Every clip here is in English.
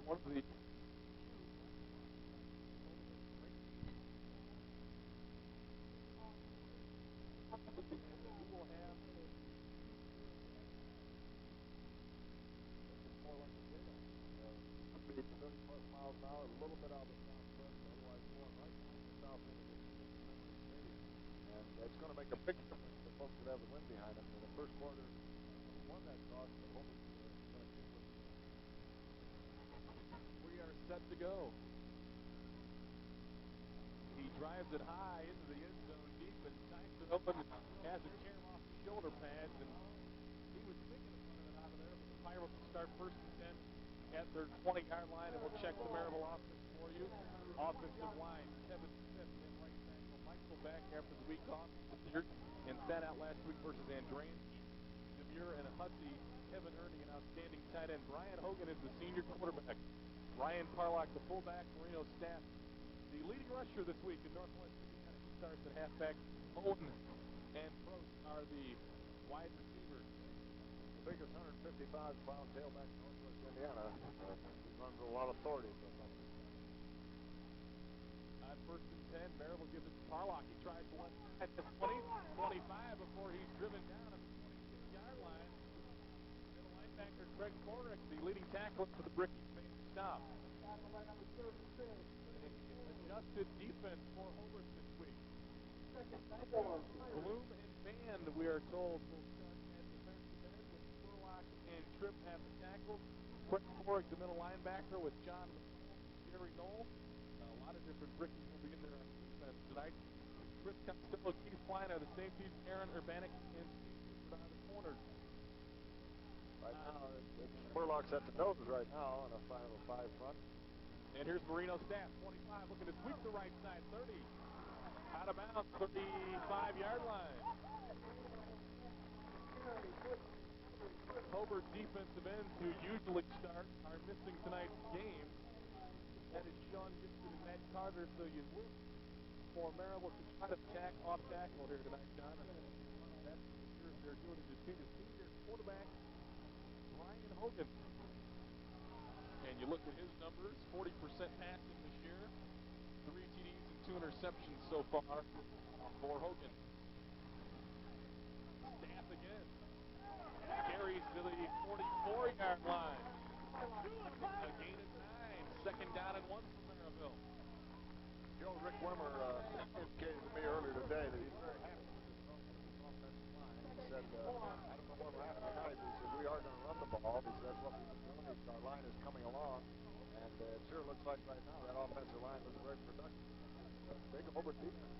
one of the you will have more like a wind. Could be 30-plus miles an hour, a little bit out of the southwest, otherwise blowing right down the south end of the stadium. And it's going to make a big difference to folks that have the wind behind them. In the first quarter, won that toss, but Hobart's going to keep it. We are set to go. He drives it high into the end zone deep and ties it open. Has it tear off the shoulder pads, and he was thinking of running it out of there, but the Pirates will start 1st and 10 at their 20-yard line, and we'll check the Merrillville offense for you. Offensive line, Kevin Smith in right tackle. Michael back after the week off and sat out last week versus Andrean. Demure and Hussey. Kevin Ernie, an outstanding tight end. Brian Hogan is the senior quarterback. Ryan Parlock, the fullback. Marino Staff, the leading rusher this week in Northwest Indiana. He starts at halfback. Owen and Prost are the wide receivers. The biggest 155-pound tailback in Northwest Indiana. He runs with a lot of authority. On 1st and 10, Merrillville gives it to Parlock. He tries the left side at 20, 25 before he's driven down at the 26-yard line. Middle linebacker Craig Florrick, the leading tackle for the Brickies made the stop. Adjusted defense for Hobart this week. Bloom and Band, we are told, will start at defensive end with Spurlock and Tripp at the tackles. Craig Florrick, the middle linebacker, with John Gary Knoll. A lot of different Brickies will be in there on defense tonight. Chris Costello, Keith Klein are the safeties. Aaron Urbanik and Steve Cooper are the corners. Right now, Spurlock's at the nose right now on a 5-5 front. And here's Marino Staff, 25, looking to sweep the right side, 30. Out of bounds, 35-yard line. Hobart defensive ends who usually start are missing tonight's game. That is Sean Gibson and Matt Carter, so you look for Merrillville to try to attack off tackle here tonight, John. And that's what it appears they're doing. You see the senior quarterback, Brian Hogan. And you look at his numbers, 40% passing this year, 3 TDs and 2 interceptions so far for Hogan. Staff again. Carries to the 44-yard line. A gain of 9. 2nd down and 1 for Merrillville. Joe Rick Wimmer indicated to me earlier today that he's very happy with his offensive line. He said, I don't know what will happen tonight. He said, we are going to run the ball. He said, that's what we've been doing. Our line is coming along. And it sure looks like right now that offensive line was very productive. Big Hobart defense.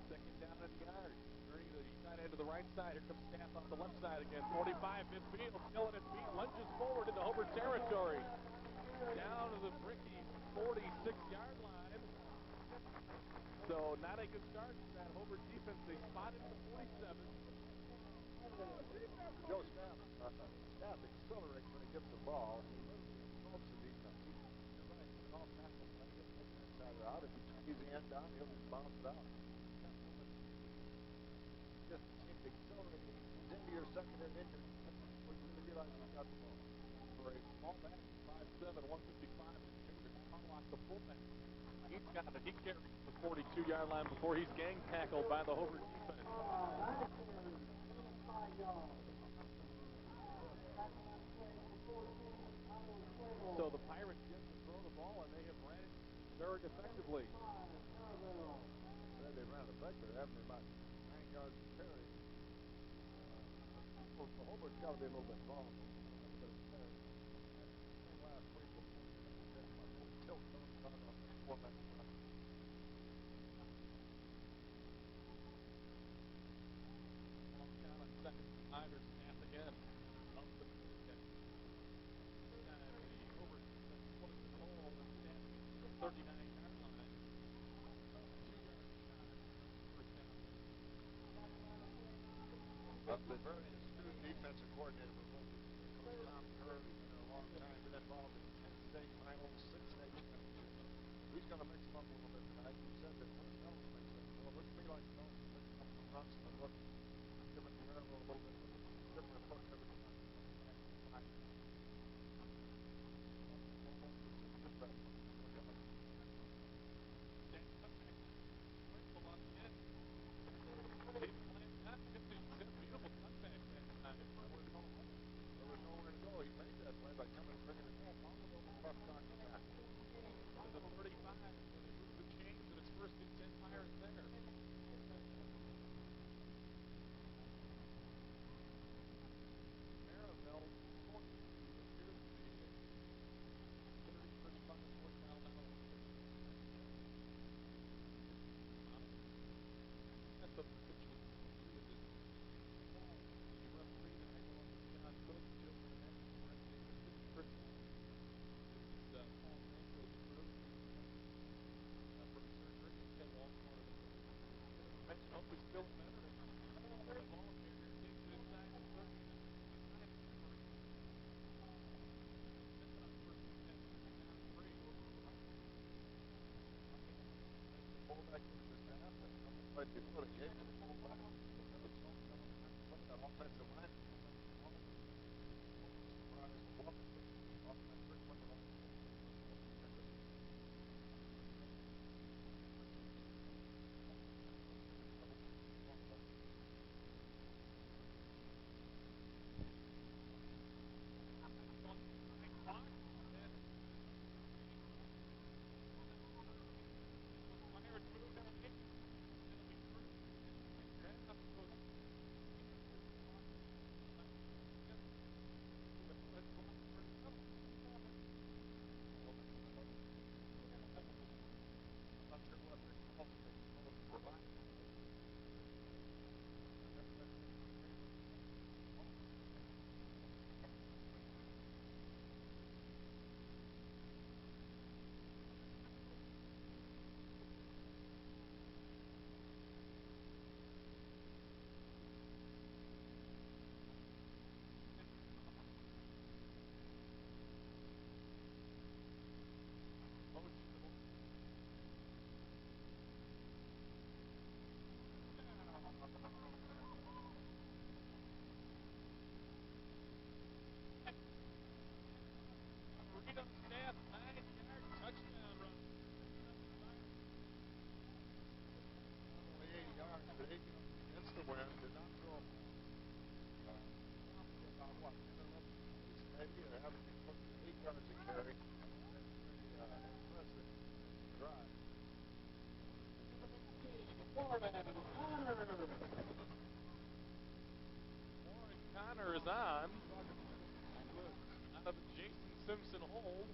2nd down and yard. Ernie, the tight end to the right side. Here comes Staff off the left side again. 45 midfield. Still at his feet. Lunges forward into Hobart territory. Down to the Brickies 46-yard line. So not a good start for that Hobart defense. They spotted the 47. Joe Staff accelerates when he gets the ball. He literally assaults the defense. You're right. He's an off-tackle play. He'll take the inside or out. If he turns the end down, he'll just bounce it out. Just seems to accelerate. He's into your second and into where you really realize he's got the ball. For a small back, 5'7", 155, and junior Parlock, the fullback. He's got it. He carries the 42-yard line before he's gang tackled by the Hobart defense. So the Pirates get to throw the ball, and they have ran it very effectively. They ran it effectively. They're having about 9 yards to carry. The Hobart's got to be a little bit wrong. Last week, tilt on the format. Count on 2nd. Either Staff again. Up the catch. This time the Hobart defense put it in the hole, and Staff the 39-yard line. 2 yards shy. First down. The very astute defensive coordinator for Hobart, Coach Tom Kerr, has been there a long time, been involved in 10 state finals, 6 state championships. He's going to mix them up a little bit tonight. He said that personnel was mixed up. Well, it looks to me like he's also mixing up the fronts and look, giving the Merrillville a little bit of a different approach every time. puck talking back. To the 35, so they move the chains, and it's first and 10 Pirates there. Merrillville, appears to be 30, 35, 40 mile an hour. That's a picture. The referee that I know of, John Cook, Joe Burnett, Brett Davidson, Chris Paul Manfield, crew, for surgery, Ken Walmart. Mention hope is feeling better. The ball carrier takes it inside the 30. Fullback into the snap, and right before the game, the fullback. That offensive line. Against the wind, did not throw about what, 10 or 11 plays maybe, or having close to 8 yards to carry. Very impressive drive. Warren Connor is on. Out of the Jason Simpson hold.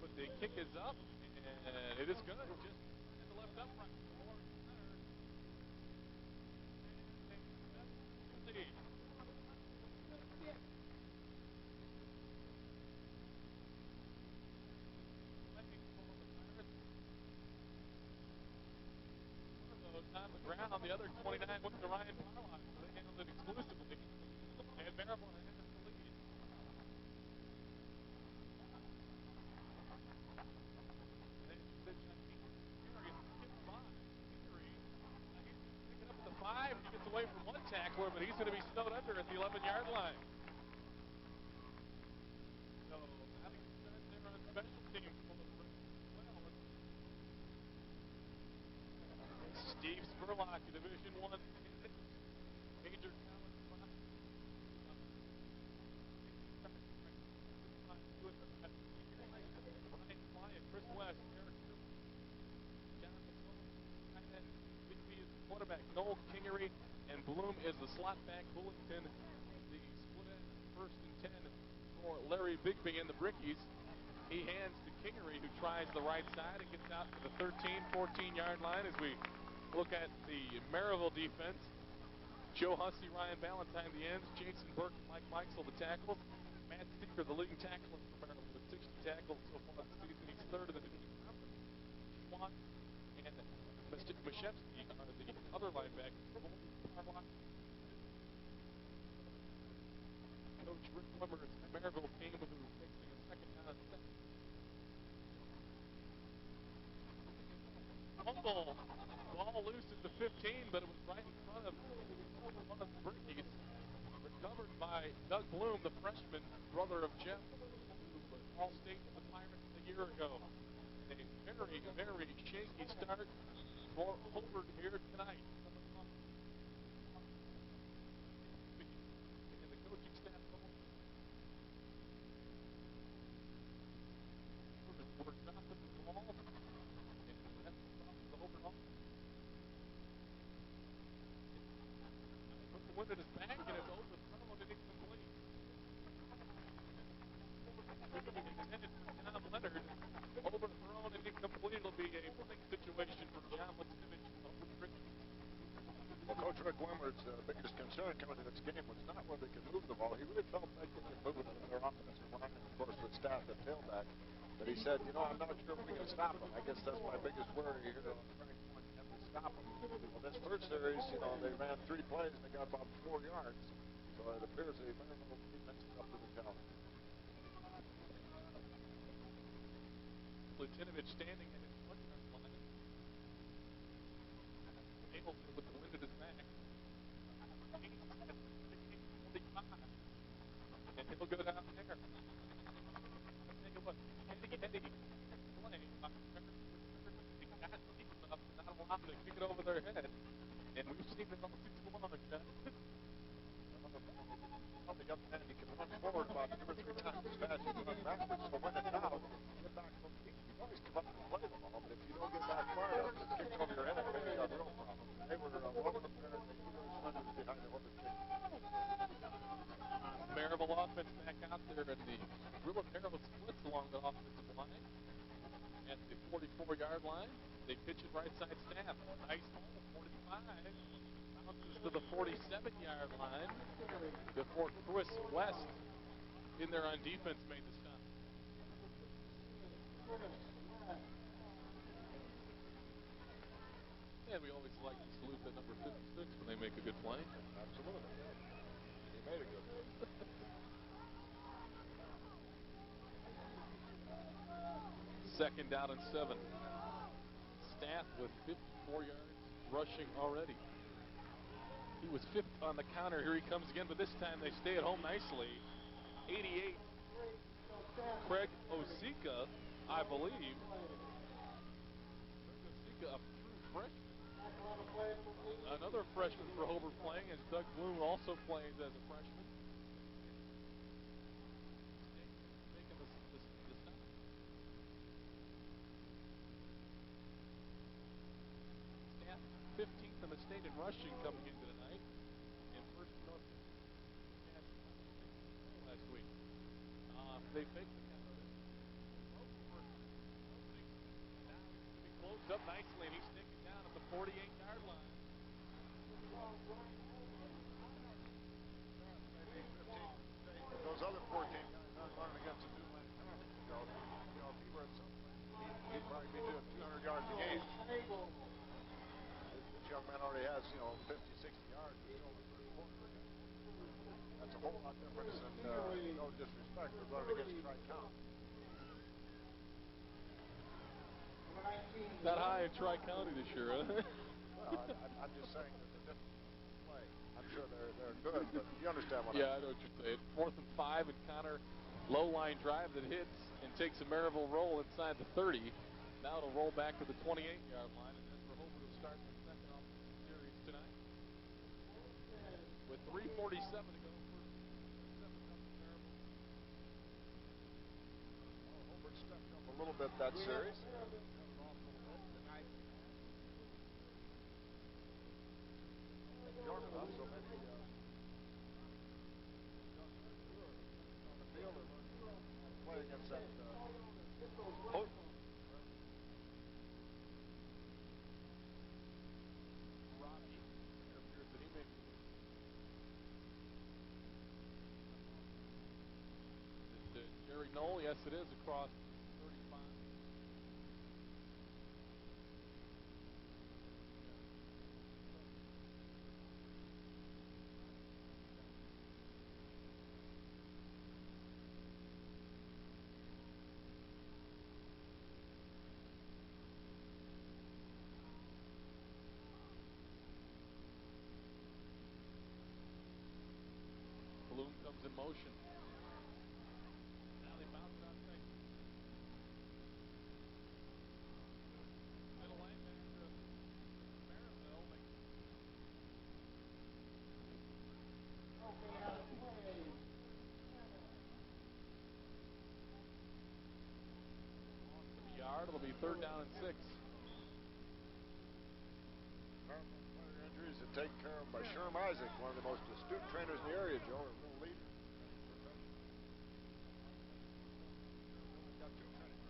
But the kick is up, and it is good. Just in the left upright. Warren Connor. On the ground, the other 29 went to Ryan Parlock. They handled it exclusively. And Marville has the lead. Picking up at the 5, he gets away from one tackler, but he's going to be snowed under at the 11-yard line. So, having to start there on special teams for the Brickies as well. Steve Spurlock, Division I major college prospect. Ryan Plyer, Chris West, Eric John McCollum, Bigby is the quarterback, Noel Kingery, and Bloom is the slot back. Bullington, the split end, first and 10 for Larry Bigby and the Brickies. He hands to Kingery, who tries the right side and gets out to the 13, 14-yard line as we look at the Merrillville defense. Joe Hussey, Ryan Ballantyne, the ends. Jason Burke and Mike Mikesell, the tackles. Matt Steeker, the leading tackler for Merrillville, with 60 tackles so far this season. He's third in the division conference. Schwann and Mashevsky are the other linebackers. Coach Rick Wimmer's Merrillville team, who facing a second down and 7. Fumble. Ball loose at the 15, but it was right in front of the Brickies. Recovered by Doug Bloom, the freshman, brother of Jeff, who was All-State for the Pirates a year ago. And a very, very shaky start for Hobart here tonight. And the coaching staff Clinton is back, and it's overthrown and incomplete. Intended for Tom Leonard. Overthrown and incomplete. It'll be a punting situation for John Latinovich. Well, Coach Rick Wimmer's biggest concern coming to this game was not whether they could move the ball. He really felt like they could move it with their offensive line, and of course with staff at tailback. But he said, you know, I'm not sure if we can stop them. I guess that's my biggest worry here on the running point. Can we stop them? Well, this first series, you know, they ran 3 plays and they got about 4 yards. So it appears the Merrillville defense is up to the challenge. Latinovich standing in his one-yard line. Able to with the wind at his back. And he'll go down there. I'll tell you what, heady play. He got deep enough to not allow them to kick it over their head. And we've seen it all too long, John. On the other hand, he can run forward about 2 or 3 times as fast as he can run backwards. So when in doubt, get back. You always come up and play the ball, but if you don't get back far enough, it kicks over your head. Then you got real problems. They were well prepared. They knew their surrenders behind the Hobart kick. Merrillville offense back out there, and the real narrow splits along the offensive line at the 44-yard line. They pitch it right side snap. Nice ball, 45. Bounces to the 47-yard line before Chris West in there on defense made the stop. And we always like to salute the number 56 when they make a good play. Absolutely. He made a good one. Second down and 7. Staff with 54 yards rushing already. He was 5th on the counter. Here he comes again, but this time they stay at home nicely. 88, Craig Osika, I believe. Craig Osika, a true freshman. Another freshman for Hobart playing, as Doug Bloom also plays as a freshman. Making the stop. Staff 15th in the state in rushing coming into tonight, and first North last week. They faked the counter. He closed up nicely, and he's taken down at the 48-yard line. Those other 14 guys aren't running against a two-man coverage. You know, if he were at some point, he'd probably be doing 200 yards a game. This young man already has, 50, 60 yards. He's still the first quarter. That's a whole lot different than, no disrespect, but running against Tri-County. That high in Tri-County this year, huh? Well, I'm just saying that the difference in play. I'm sure they're good, but you understand what I know what you're saying. 4th and 5, and Connor low line drive that hits and takes a Merrillville roll inside the 30. Now it'll roll back to the 28-yard line, and that's where Hobart will start the second offensive series tonight. With 3:47 to go, first 7 comes to Merrillville. Well, Hobart stepped up a little bit that series. York enough, so maybe on the field and learn how to play against that Hope. Robbie interferes that he makes. Is it Jerry Knoll? Yes, it is, across 35. Bloom comes in motion. Now they bounce it outside. Middle linebacker Merrillville makes the yard. It'll be 3rd down and 6. Merrillville player injuries, and taken care of by Sherm Isaac, one of the most astute trainers in the area, Joe, a real leader. Got two trainers.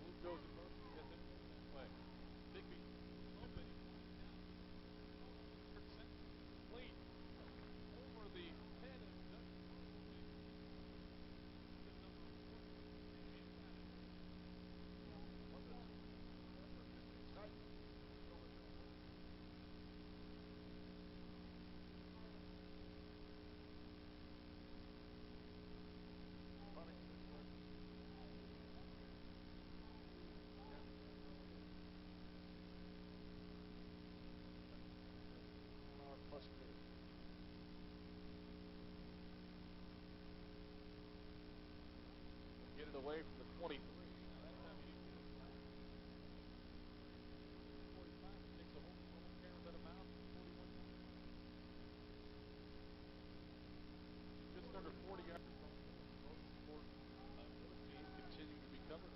Move goes to Murphy, gets it that way. Bigby open, clean over the head of Doug. Get it away from the 23. Now that time he didn't get it. 45 takes a hold of Karen's out of bounds. 41. Just under 40 yards. Most important game continuing to be covered.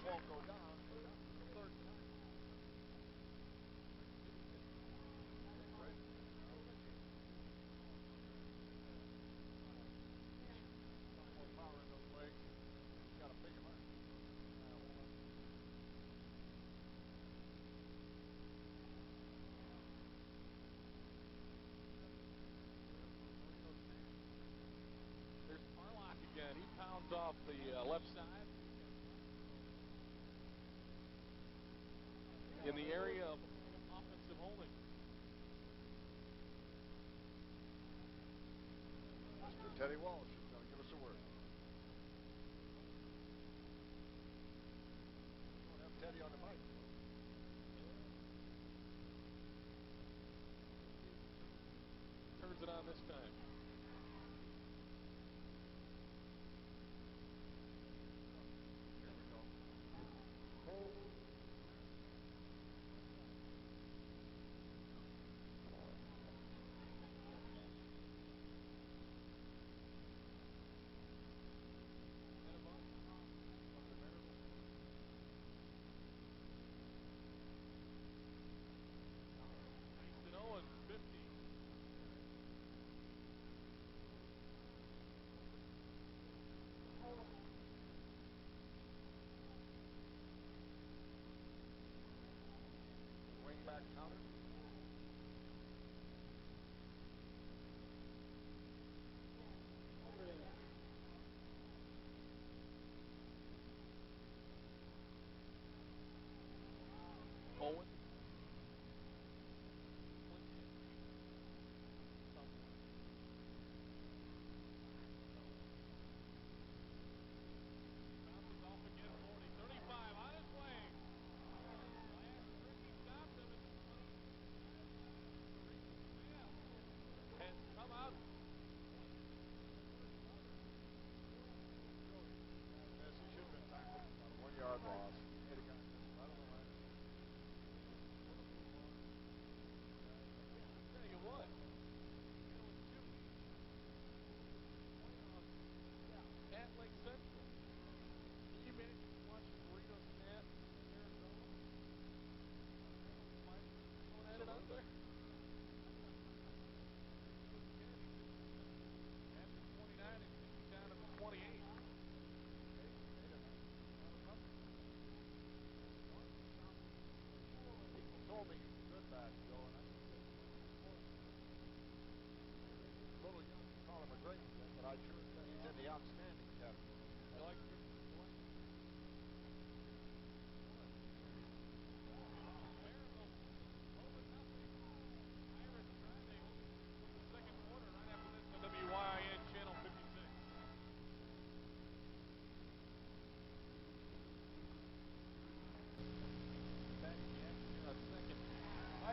Won't go down. Third time. More power in those legs. He's got a big heart. There's Parlock again. He pounds off the left side. In the area of offensive holding. Mr. Teddy Walsh is going to give us a word. We don't have Teddy on the mic. Turns it on this time. Here we go. Back counter. Owen. Bounces off again, 40, 35 on his way. Ricky stopped him and come out. Yes, he should have been tackled for about a 1 yard loss. Made a guy miss right on the line. I'll tell you what. At Lake Central. Can you imagine watching Burrito Snap in Arizona? Going at it out there? After 29, it's down to the 28. People told me he was a good back, Joe, and I think that a little young to call him a great one, but I sure say he's in the outstanding category. You like Merrillville over nothing. Pirates driving with the second quarter right after this on WYN Channel 56. Back in the action here on second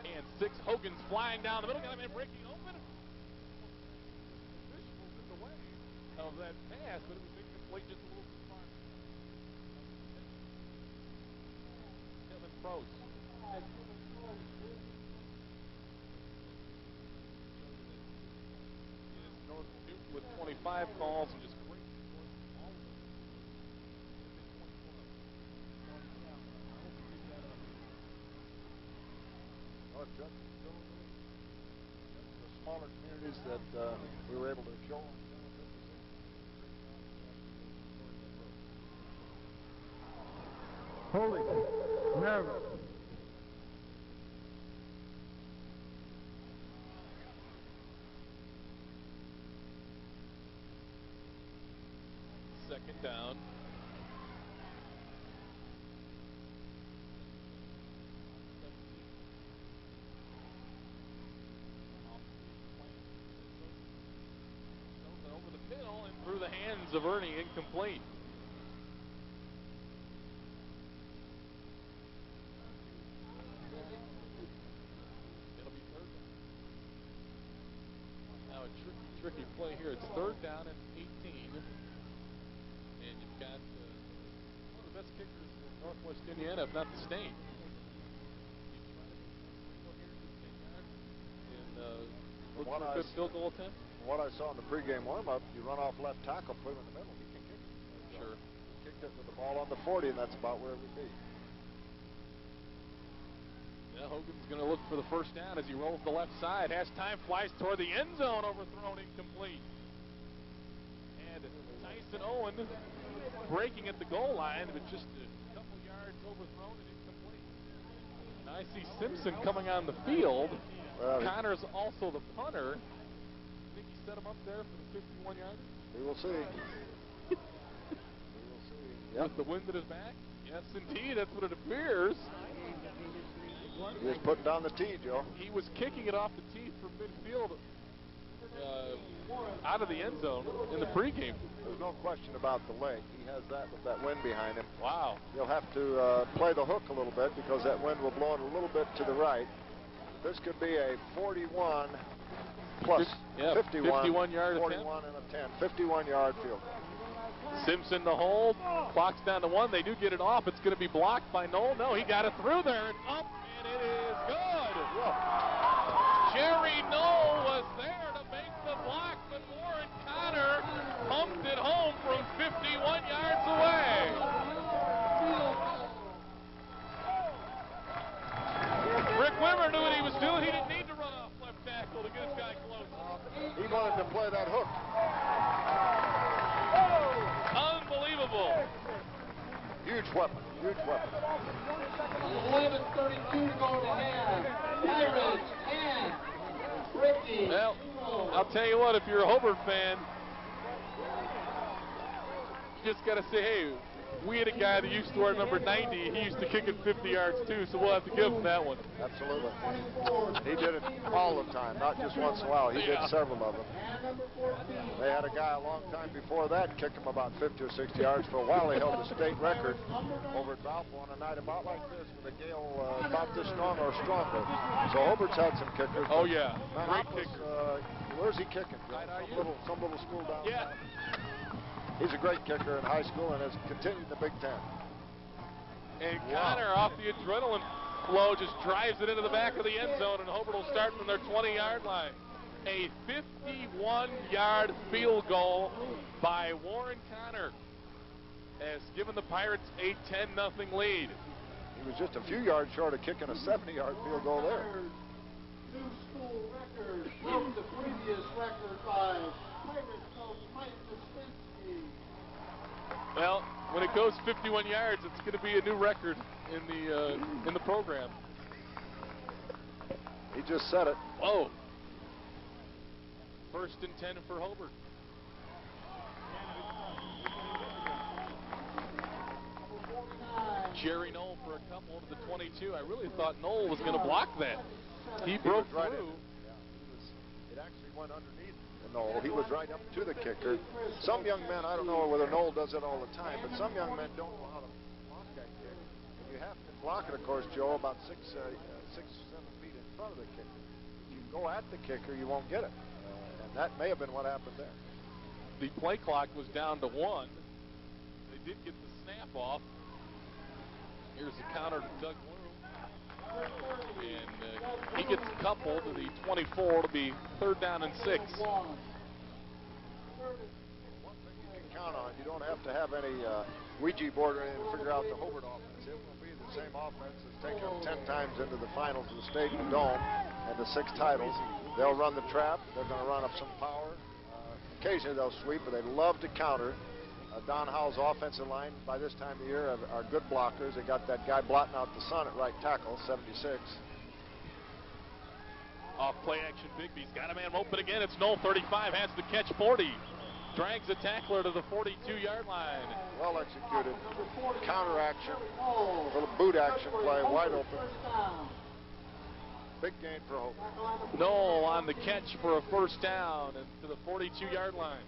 and 6. Hogan's flying down the middle. Got a man breaking open. The fish was in the way of that pass, but it was incomplete just a little too far. Kevin Prost. with 25 calls and just great support from all of them. Oh, just the smaller communities that we were able to show on Channel 56. Holy Merrillville. Second down. Over the middle and through the hands of Ernie, incomplete. It'll be third down. Now a tricky play here. It's third down and 18. And you've got one of the best kickers in Northwest Indiana, if not the state. You try to go here to 10 yards and look for a good field goal attempt. What I saw in the pregame warm-up, you run off left tackle, put him in the middle, he can kick it. Sure. He kicked it with the ball on the 40, and that's about where it would be. Now Hogan's going to look for the first down as he rolls the left side. Has time, flies toward the end zone, overthrown, incomplete. And Tyson Owen breaking at the goal line, but just a couple yards overthrown and incomplete. And I see Simpson coming on the field. Well, Connor's also the punter. Think he set him up there for the 51-yarder? We will see. We will see. Yep. With the wind at his back? Yes, indeed. That's what it appears. He was putting down the tee, Joe. He was kicking it off the tee from midfield out of the end zone in the pregame. There's no question about the leg. He has that with that wind behind him. Wow. He'll have to play the hook a little bit because that wind will blow it a little bit to the right. This could be a 41 plus 51 yard 41 attempt. And a 10, 51-yard field goal. Simpson the hold. Clock's down to 1. They do get it off. It's going to be blocked by Knoll. No, he got it through there. It's up, and it is good. Jerry Knoll was there to make the block, but Warren Connor pumped it home from 51 yards away. Rick Wimmer knew what he was doing. He didn't need to run off left tackle to get his guy close. He wanted to play that hook. Unbelievable. Huge weapon. Huge weapon. 11:32 to go to half. Pirates 10. Brickies. Well, I'll tell you what, if you're a Hobart fan, you just got to say, hey, we had a guy that used to wear number 90. He used to kick it 50 yards too, so we'll have to give him that one. Absolutely. He did it all the time, not just once in a while. He did several of them. They had a guy a long time before that kick him about 50 or 60 yards. For a while, he held the state record over at Valpo on a night about like this with a gale about this strong or stronger. So Hobart's had some kickers. Oh, yeah. Great Minneapolis, kicker. Where's he kicking? Some little school down Yeah. south. He's a great kicker in high school and has continued in the Big Ten. And Connor, off the adrenaline flow, just drives it into the back of the end zone, and Hobart will start from their 20-yard line. A 51-yard field goal by Warren Connor has given the Pirates a 10-0 lead. He was just a few yards short of kicking a 70-yard field goal there. New school record from the previous record by Pirates coach Mike Kosinski. Well, when it goes 51 yards, it's going to be a new record in the program. He just said it. Whoa. First and 10 for Hobart. Jerry Knoll for a couple to the 22. I really thought Knoll was going to block that. He broke right through. It actually went underneath Knoll. He was right up to the kicker. Some young men, I don't know whether Knoll does it all the time, but some young men don't know how to block that kick. And you have to block it, of course, Joe, about 6 or 7 feet in front of the kicker. If you go at the kicker, you won't get it. And that may have been what happened there. The play clock was down to 1. They did get the snap off. Here's the counter to Doug Blue. And he gets a couple to the 24. It'll be third down and 6. One thing you can count on, you don't have to have any Ouija board or anything to figure out the Hobart offense. It will be the same offense that's taken them 10 times into the finals of the state and dome and the 6 titles. They'll run the trap. They're going to run up some power. Occasionally they'll sweep, but they love to counter. Don Howell's offensive line by this time of the year are good blockers. They got that guy blotting out the sun at right tackle, 76. Off play action, Bigby's got a man open again. It's Knoll, 35, has the catch, 40. Drags a tackler to the 42-yard line. Well executed. Counter action. Little boot action play, wide open. Big gain for Hobart. Knoll on the catch for a first down and to the 42-yard line.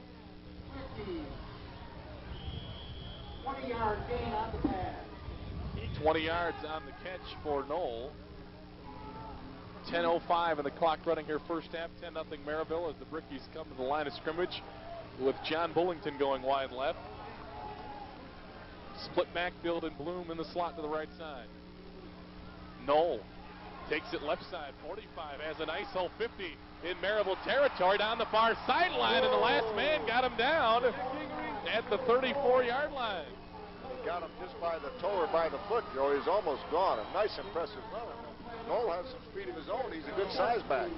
20-yard gain on the pass. 20 yards on the catch for Knoll. 10:05 in the clock running here first half. 10-0 Merrillville as the Brickies come to the line of scrimmage with John Bullington going wide left. Split backfield and Bloom in the slot to the right side. Knoll takes it left side, 45, has a nice hole, 50 in Merrillville territory down the far sideline, and the last man got him down at the 34-yard line. He got him just by the toe or by the foot, Joe. He's almost gone. A nice, impressive run. Knoll has some speed of his own. He's a good size back.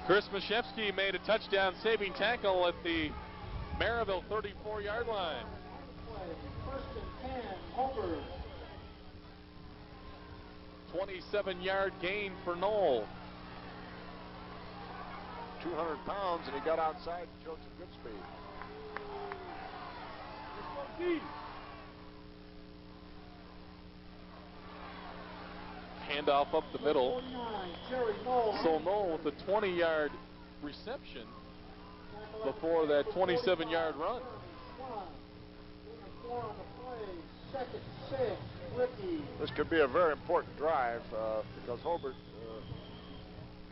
Chris Mashevsky made a touchdown saving tackle at the Merrillville 34-yard line. First and 10, Hobart. 27-yard gain for Knoll. 200 pounds, and he got outside and showed some good speed. Handoff up the middle. 49, Knoll. So Knoll with a 20-yard reception before that 27-yard run. 4 on the play, second, 6, Ricky. This could be a very important drive because Hobart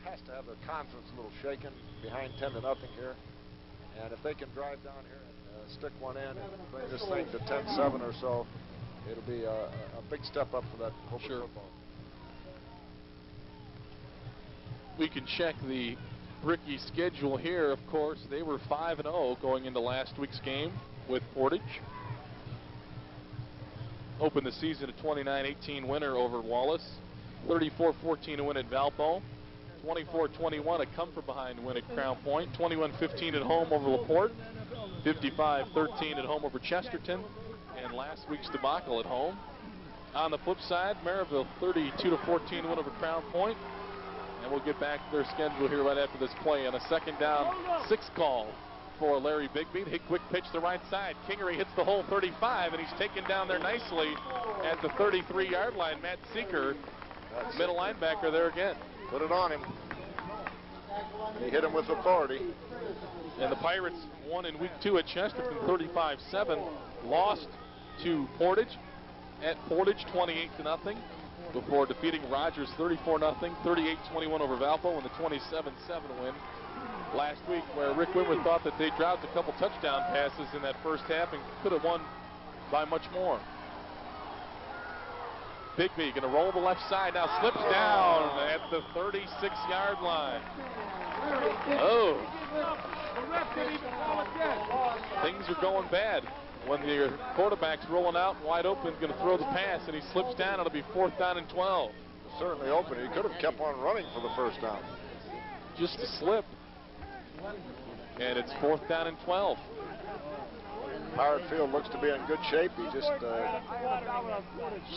has to have their confidence a little shaken behind 10-0 here. And if they can drive down here and stick one in and bring this thing to 10-7 or so, it'll be a big step up for that Hobart football. We can check the Bricky schedule here. Of course, they were 5-0 going into last week's game with Portage. Opened the season a 29-18 winner over Wallace. 34-14 to win at Valpo. 24-21 a come-from-behind win at Crown Point. 21-15 at home over LaPorte. 55-13 at home over Chesterton. And last week's debacle at home. On the flip side, Merrillville 32-14 win over Crown Point. And we'll get back to their schedule here right after this play. On a second down, 6 call for Larry Bigby. Hit quick pitch to the right side. Kingery hits the hole 35, and he's taken down there nicely at the 33-yard line. Matt Seeker, middle linebacker there again. Put it on him. He hit him with authority. And the Pirates won in week 2 at Chesterton 35-7. Lost to Portage at Portage 28-0. Before defeating Rogers 34-0, 38-21 over Valpo in the 27-7 win last week, where Rick Wimmer thought that they dropped a couple touchdown passes in that first half and could have won by much more. Bigby going to roll the left side now, slips down at the 36-yard line. Oh, things are going bad. When the quarterback's rolling out wide open, going to throw the pass, and he slips down, it'll be 4th down and 12. Certainly open. He could have kept on running for the first down. Just a slip. And it's 4th down and 12. Pirate Field looks to be in good shape. He just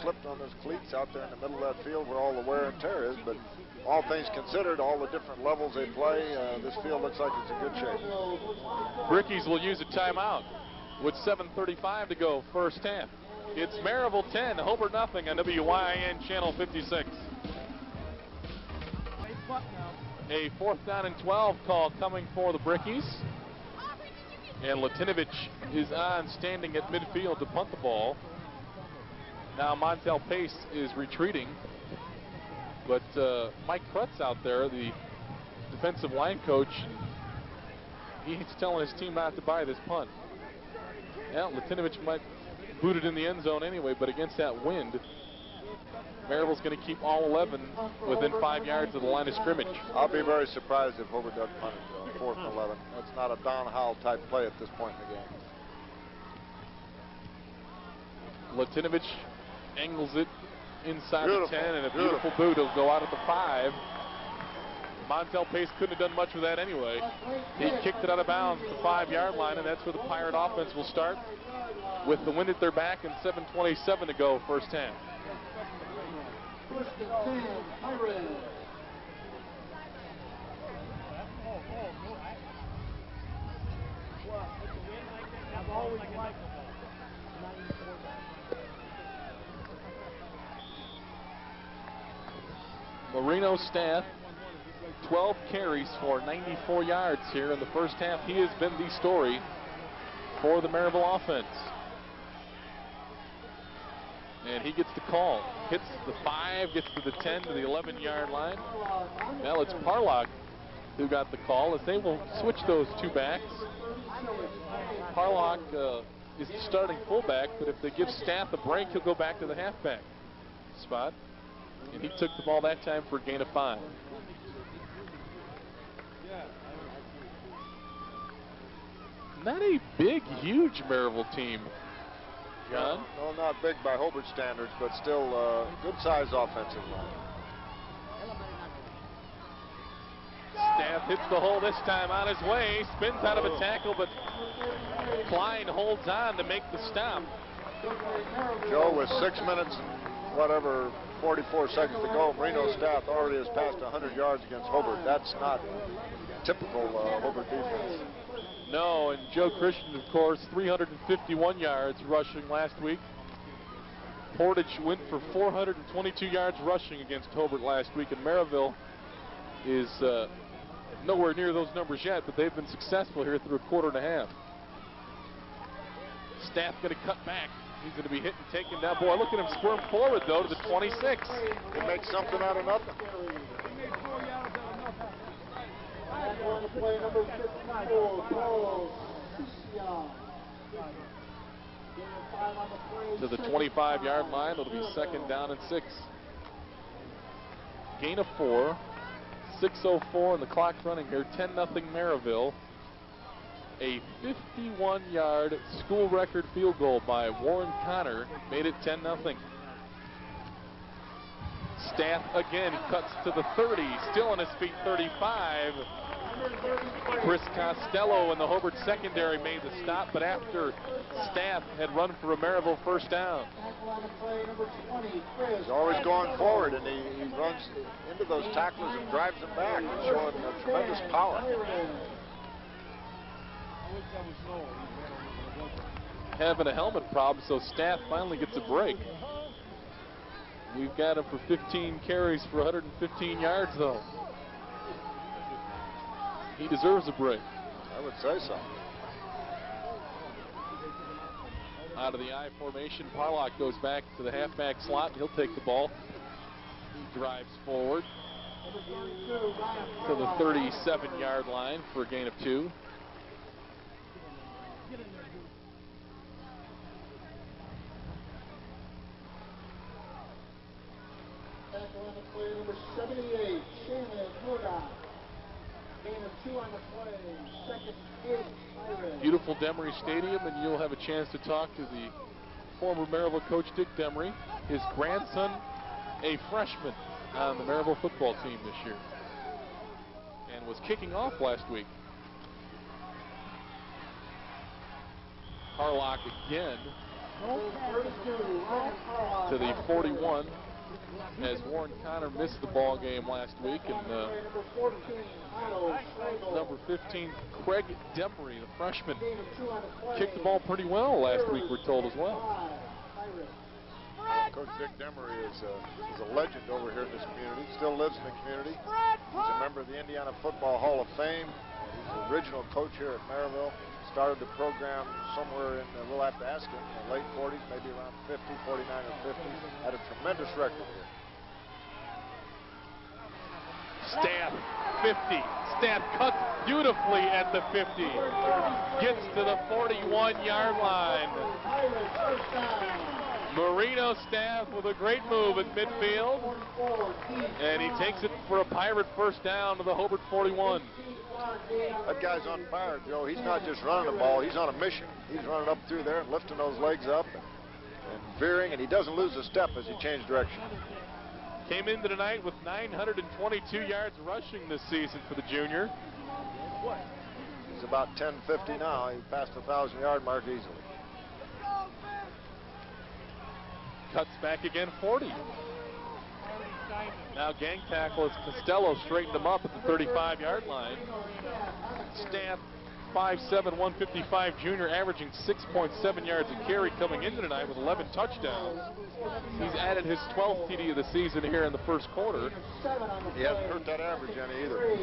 slipped on those cleats out there in the middle of that field where all the wear and tear is. But all things considered, all the different levels they play, this field looks like it's in good shape. Brickies will use a timeout with 7:35 to go first half. It's Merrillville 10, Hobart nothing on WYIN Channel 56. A 4th down and 12 call coming for the Brickies. And Latinovich is on, standing at midfield to punt the ball. Now Montel Pace is retreating. But Mike Krutz out there, the defensive line coach, he's telling his team not to buy this punt. Well, Latinovich might boot it in the end zone anyway, but against that wind, Merrillville's going to keep all 11 within 5 yards of the line of scrimmage. I'll be very surprised if Hobart doesn't punt it, 4th and 11. That's not a Don Howell type play at this point in the game. Latinovich angles it inside the 10, and a beautiful boot. It'll go out at the 5. Montel Pace couldn't have done much with that anyway. He kicked it out of bounds at the 5-yard line, and that's where the Pirate offense will start with the wind at their back and 7:27 to go first half. First and 10, Pirates. Marino Staff, 12 carries for 94 yards here in the first half. He has been the story for the Merrillville offense. And he gets the call. Hits the 5, gets to the 10, to the 11-yard line. Now it's Parlock who got the call, as they will switch those two backs. Parlock is the starting fullback, but if they give Staff a break, he'll go back to the halfback spot. And he took the ball that time for a gain of 5. Not a big, huge Merrillville team, John. No, not big by Hobart standards, but still good-sized offensive line. Staff hits the hole this time on his way, spins out of a tackle, but Klein holds on to make the stop. Joe, with 6 minutes and whatever, 44 seconds to go, Marino Staff already has passed 100 yards against Hobart. That's not typical Hobart defense. No, and Joe Christian, of course, 351 yards rushing last week. Portage went for 422 yards rushing against Hobart last week, and Merrillville is nowhere near those numbers yet, but they've been successful here through a quarter and a half. Staff going to cut back. He's going to be hit and taken down. Boy, look at him squirm forward, though, to the 26. He made something out of nothing. On the play, number 54, Carlos Sucia. To the 25-yard line. It'll be 2nd down and 6. Gain of 4. 6:04 and the clock's running here. 10-0 Merrillville. A 51-yard school record field goal by Warren Connor made it 10-0. Staff again cuts to the 30, still on his feet, 35. Chris Costello in the Hobart secondary made the stop, but after Staff had run for a Merrillville first down. He's always going forward, and he runs into those tacklers and drives them back, showing tremendous power. Having a helmet problem, so Staff finally gets a break. We've got him for 15 carries for 115 yards, though. He deserves a break. I would say so. Out of the I formation, Parlock goes back to the halfback slot. He'll take the ball. He drives forward to the 37-yard line for a gain of 2. Tackle on the play, number 78, Shannon Murdoch. Gain of 2 on the play, 2nd, 8, Pirates. Beautiful Demery Stadium, and you'll have a chance to talk to the former Merrillville coach, Dick Demery. His grandson, a freshman on the Merrillville football team this year, and was kicking off last week. Parlock again to the 41, as Warren Connor missed the ball game last week, and number 15, Craig Demery, the freshman, kicked the ball pretty well last week, we're told as well. Coach Dick Demery is a legend over here in this community, still lives in the community. He's a member of the Indiana Football Hall of Fame. He's the original coach here at Merrillville. Started the program somewhere in, we'll have to ask him, in the late 40s, maybe around 50, 49 or 50. Had a tremendous record here. Staff, 50. Staff cuts beautifully at the 50. Gets to the 41-yard line. Marino staff with a great move at midfield. And he takes it for a Pirate first down to the Hobart 41. That guy's on fire, Joe. He's not just running the ball. He's on a mission. He's running up through there and lifting those legs up and veering, and he doesn't lose a step as he changed direction. Came into tonight with 922 yards rushing this season for the junior. He's about 1050 now. He passed the 1,000-yard mark easily. Cuts back again, 40. Now gang tackle as Costello straightened him up at the 35-yard line. Staff 5'7", 155 junior, averaging 6.7 yards a carry coming into tonight with 11 touchdowns. He's added his 12th TD of the season here in the first quarter. He hasn't hurt that average any either.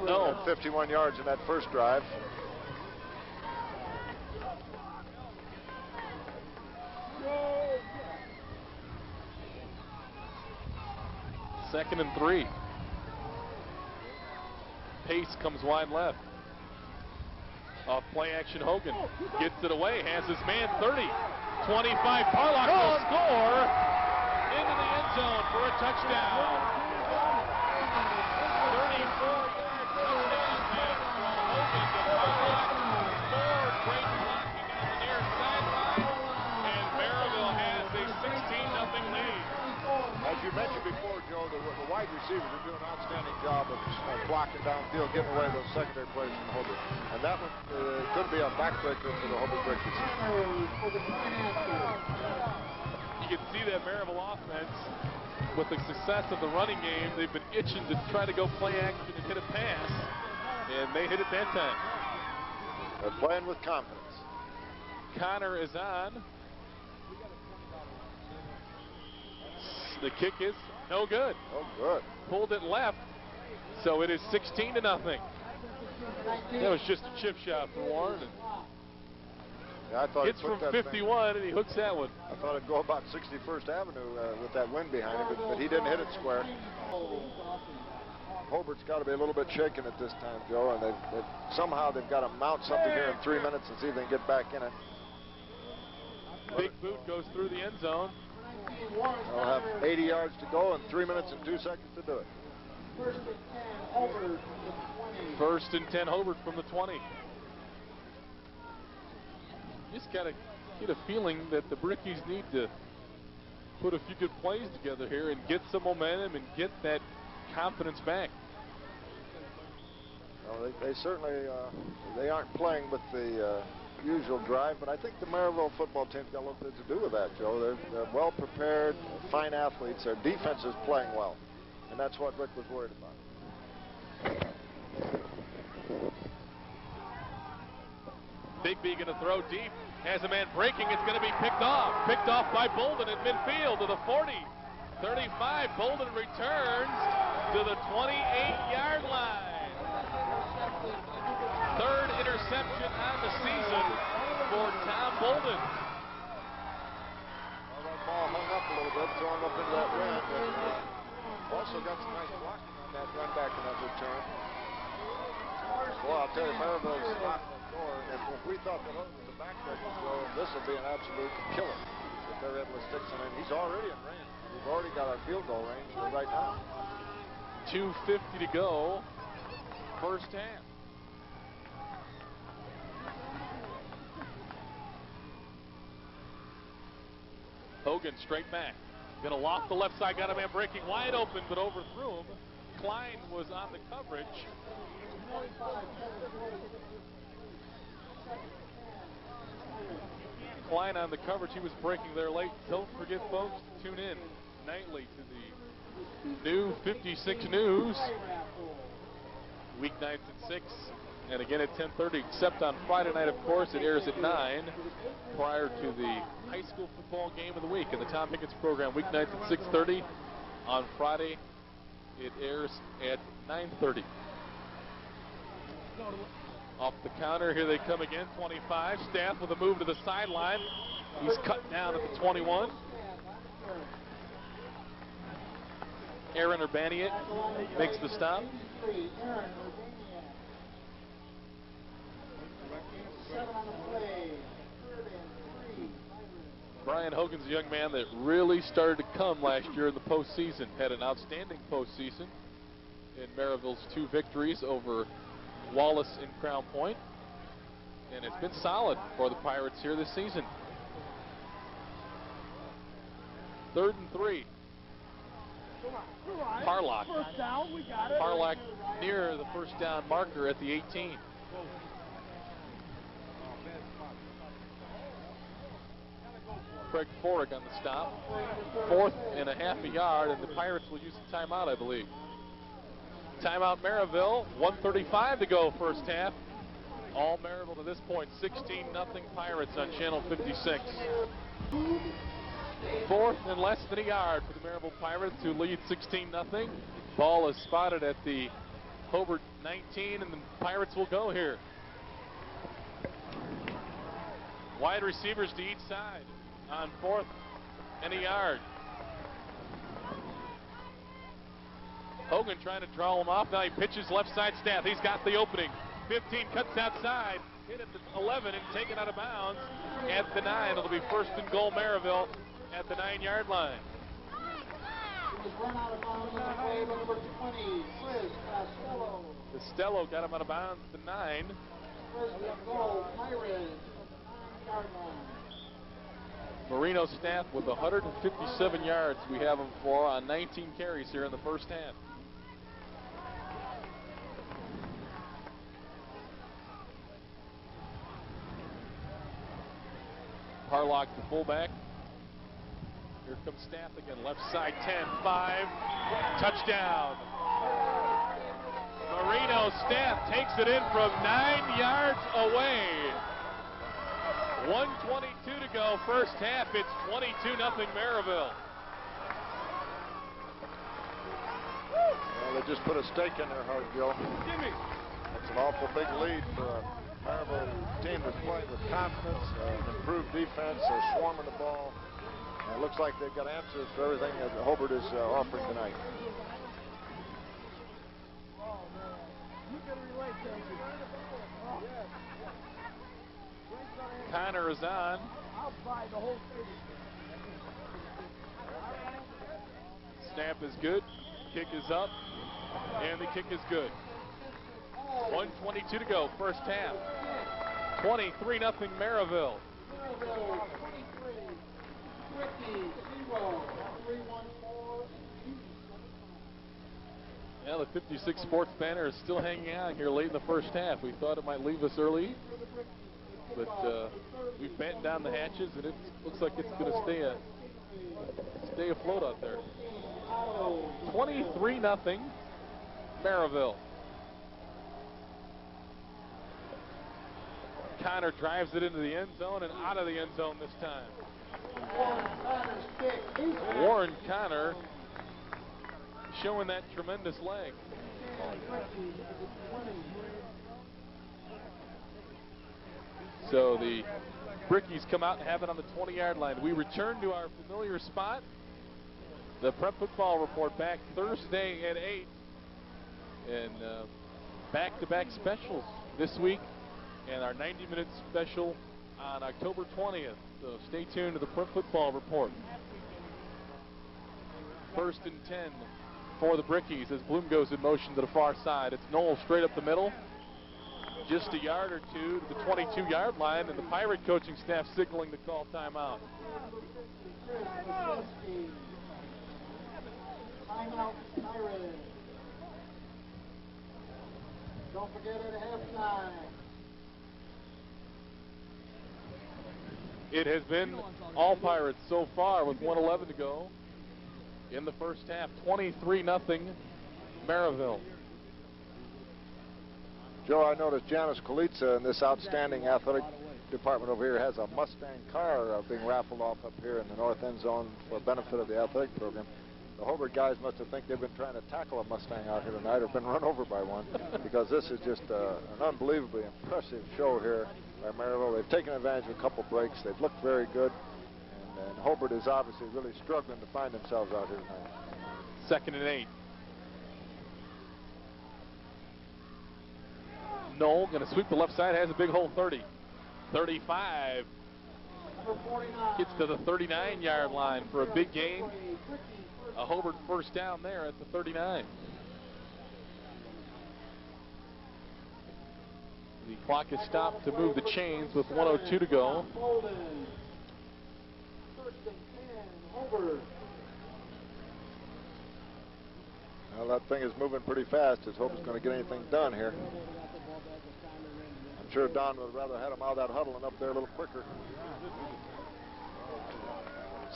No. He had 51 yards in that first drive. Second and 3. Pace comes wide left. Off play action, Hogan gets it away, has his man 30. 25, Parlock will score into the end zone for a touchdown. 34-yard touchdown pass from Hogan to Parlock. 4 great blocking on the near sideline, and Merrillville has a 16-0 lead. As you mentioned before, Joe, the wide receivers are doing an outstanding job of blocking downfield, getting away those secondary players from Hobart. And that one could be a backbreaker for the Hobart Brickies. You can see that Merrillville offense, with the success of the running game, they've been itching to try to go play action and hit a pass, and they hit it that time. They're playing with confidence. Connor is on. The kick is no good. Oh, good. Pulled it left, so it is 16-0. That was just a chip shot for Warren. Yeah, I thought Hits from 51, and he hooks that one. I thought it'd go about 61st Avenue with that wind behind him, but he didn't hit it square. Hobart's got to be a little bit shaken at this time, Joe, and somehow they've got to mount something here in 3 minutes and see if they can get back in it. Big boot goes through the end zone. They'll have 80 yards to go and 3 minutes and 2 seconds to do it. First and 10, Hobart from the 20. Just got to get a feeling that the Brickies need to put a few good plays together here and get some momentum and get that confidence back. Well, they certainly they aren't playing with the usual drive, but I think the Merrillville football team's got a little bit to do with that, Joe. They're well prepared, fine athletes. Their defense is playing well, and that's what Rick was worried about. Bigby going to throw deep. Has a man breaking. It's going to be picked off. Picked off by Bolden at midfield to the 40. 35. Bolden returns to the 28-yard line. Third interception on the season for Tom Bolden. Well, that ball hung up a little bit, throwing up into that wind, and also got some nice blocking on that run back and that return. Well, I'll tell you, Merrillville's knocking on the door, and if we thought that was a backbreaker throw, this will be an absolute killer if they're able to stick some in. He's already in range. We've already got our field goal range right now. 2:50 to go, first half. Hogan straight back. Gonna loft the left side, got a man breaking wide open, but overthrew him. Klein was on the coverage. Klein on the coverage, he was breaking there late. Don't forget, folks, to tune in nightly to the new 56 News. Weeknights at 6, and again at 10:30, except on Friday night, of course. It airs at 9 prior to the high school football game of the week in the Tom Hicken's program. Weeknights at 6:30. On Friday, it airs at 9:30. Off the counter, here they come again, 25. Staff with a move to the sideline. He's cut down at the 21. Aaron Urbaniak makes the stop. Brian Hogan's a young man that really started to come last year in the postseason. Had an outstanding postseason in Merrillville's 2 victories over Wallace and Crown Point. And it's been solid for the Pirates here this season. 3rd and 3. Parlock. Parlock near the first down marker at the 18. Craig Forrick on the stop. 4th and a half a yard, and the Pirates will use the timeout, I believe. Timeout Merrillville, 1:35 to go first half. All Merrillville to this point, 16-0 Pirates on Channel 56. 4th and less than a yard for the Merrillville Pirates, who lead 16-0. Ball is spotted at the Hobart 19, and the Pirates will go here. Wide receivers to each side on 4th and a yard. Hogan trying to draw him off. Now he pitches left side snap. He's got the opening. 15 cuts outside, hit at the 11 and taken out of bounds at the 9. It'll be 1st and goal Merrillville at the 9-yard line. Costello got him out of bounds at the 9. 1st and goal, Pirates, 9-yard line. Marino staff with 157 yards we have him for on 19 carries here in the first half. Parlock, the fullback. Here comes Staff again, left side 10, 5, touchdown. Marino Staff takes it in from 9 yards away. 1:22 to go, first half. It's 22-0 Merrillville. Well, they just put a stake in their heart, Gil. It's an awful big lead for a Marville team that's playing with confidence, improved defense, they're swarming the ball. And it looks like they've got answers for everything that Hobart is offering tonight. Connor is on. Snap is good. Kick is up. And the kick is good. 1:22 to go, first half. 23-0 Merrillville. Yeah, the 56 Sports banner is still hanging on here late in the first half. We thought it might leave us early, but we've battened down the hatches, and it looks like it's going to stay afloat out there. 23-0 Merrillville. Connor drives it into the end zone and out of the end zone this time. Warren Connor showing that tremendous leg. So the Brickies come out and have it on the 20-yard line. We return to our familiar spot. The Prep Football Report back Thursday at 8. And back-to-back specials this week. And our 90-minute special on October 20th. So stay tuned to the Prep Football Report. 1st and 10 for the Brickies as Bloom goes in motion to the far side. It's Knoll straight up the middle. Just a yard or two to the 22-yard line, and the Pirate coaching staff signaling to call timeout. Timeout, Pirates. Don't forget at halftime. It has been all Pirates so far with 1:11 to go in the first half. 23-0 Merrillville. Joe, I noticed Janice Kolitsa in this outstanding athletic department over here has a Mustang car being raffled off up here in the north end zone for benefit of the athletic program. The Hobart guys must have think they've been trying to tackle a Mustang out here tonight or been run over by one, because this is just an unbelievably impressive show here by Merrillville. They've taken advantage of a couple breaks. They've looked very good, and Hobart is obviously really struggling to find themselves out here tonight. 2nd and 8. Knoll going to sweep the left side, has a big hole 30. 35. Number 49. Gets to the 39-yard line for a big gain. A Hobart first down there at the 39. The clock is stopped to move the chains with 1:02 to go. First and 10, Hobart. Well, that thing is moving pretty fast. Let's hope it's going to get anything done here. I'm sure Don would rather have him out of that huddle and up there a little quicker.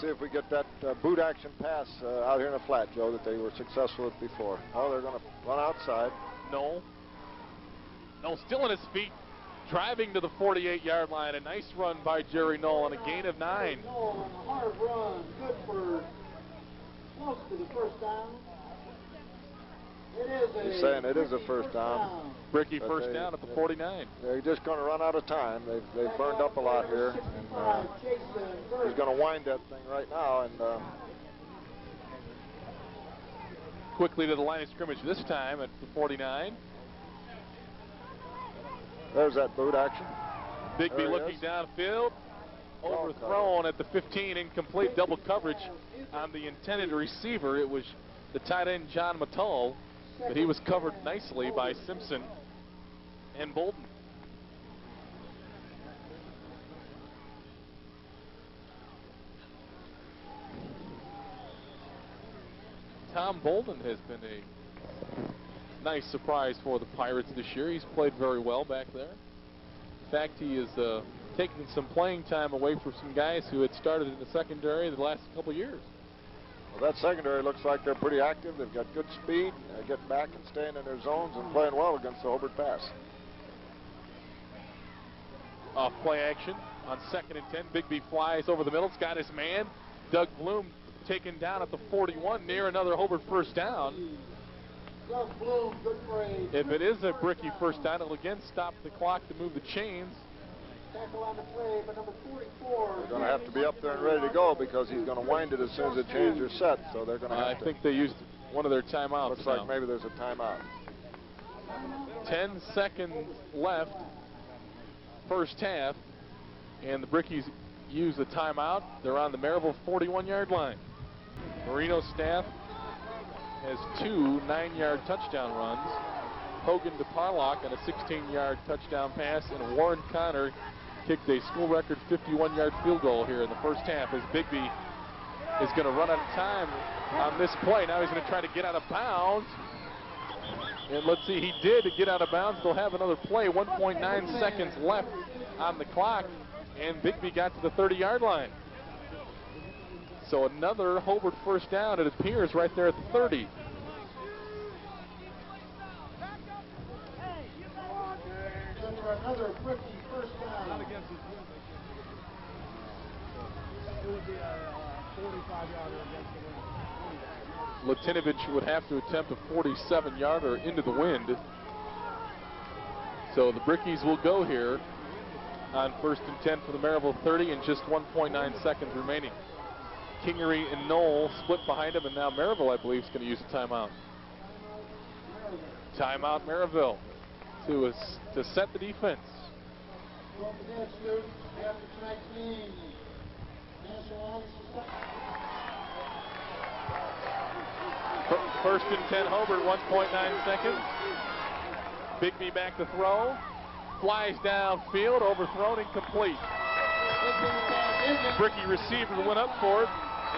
See if we get that boot action pass out here in the flat, Joe, that they were successful with before. Oh, they're going to run outside. No, still on his feet, driving to the 48-yard line. A nice run by Jerry Knoll and a gain of 9. Knoll, a hard run, good for close to the first down. He's saying it is a first down. Bricky first down at the 49. They're just going to run out of time. They've burned up a lot here. And, he's going to wind that thing right now. And quickly to the line of scrimmage this time at the 49. There's that boot action. Bigby looking downfield. Overthrown at the 15. Incomplete, double coverage on the intended receiver. It was the tight end John Mattull, but he was covered nicely by Simpson and Bolden. Tom Bolden has been a nice surprise for the Pirates this year. He's played very well back there. In fact, he is taking some playing time away from some guys who had started in the secondary the last couple years. Well, that secondary looks like they're pretty active. They've got good speed. They get back and staying in their zones and playing well against the Hobart pass. Off play action on 2nd and 10. Bigby flies over the middle. It's got his man. Doug Bloom taken down at the 41 near another Hobart first down. Doug Bloom, good play. If it is a Bricky first down, it'll again stop the clock to move the chains. Tackle on the play, but number 44. They're going to have to be up there and ready to go because he's going to wind it as soon as the chains are set. So they're going to have I think they used one of their timeouts. Looks like maybe there's a timeout. 10 seconds left, first half, and the Brickies use the timeout. They're on the Merrillville 41-yard line. Marino's staff has 2 9-yard touchdown runs. Hogan to Parlock on a 16-yard touchdown pass, and Warren Connor kicked a school record 51-yard field goal here in the first half as Bigby is going to run out of time on this play. Now he's going to try to get out of bounds. And let's see, he did get out of bounds. They'll have another play. 1.9 seconds left on the clock, and Bigby got to the 30-yard line. So another Hobart first down, it appears, right there at the 30. Another Bricky first down. Not against his wind. It would be a 45-yarder against the wind. Latinovich would have to attempt a 47-yarder into the wind. So the Brickies will go here on 1st and 10 for the Merrillville 30 and just 1.9 seconds remaining. Kingery and Knoll split behind him, and now Merrillville, I believe, is going to use a timeout. Timeout Merrillville to set the defense. First and 10 Hobart, 1.9 seconds. Bigby back to throw. Flies downfield, overthrown, incomplete. Bricky receiver went up for it.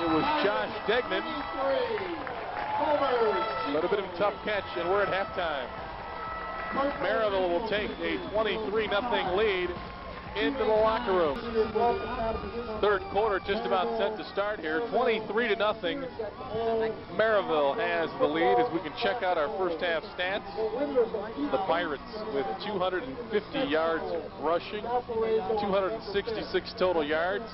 It was Josh Degnan. But a bit of a tough catch, and we're at halftime. Merrillville will take a 23-0 lead into the locker room. Third quarter just about set to start here. 23-0. Merrillville has the lead as we can check out our first half stats. The Pirates with 250 yards rushing, 266 total yards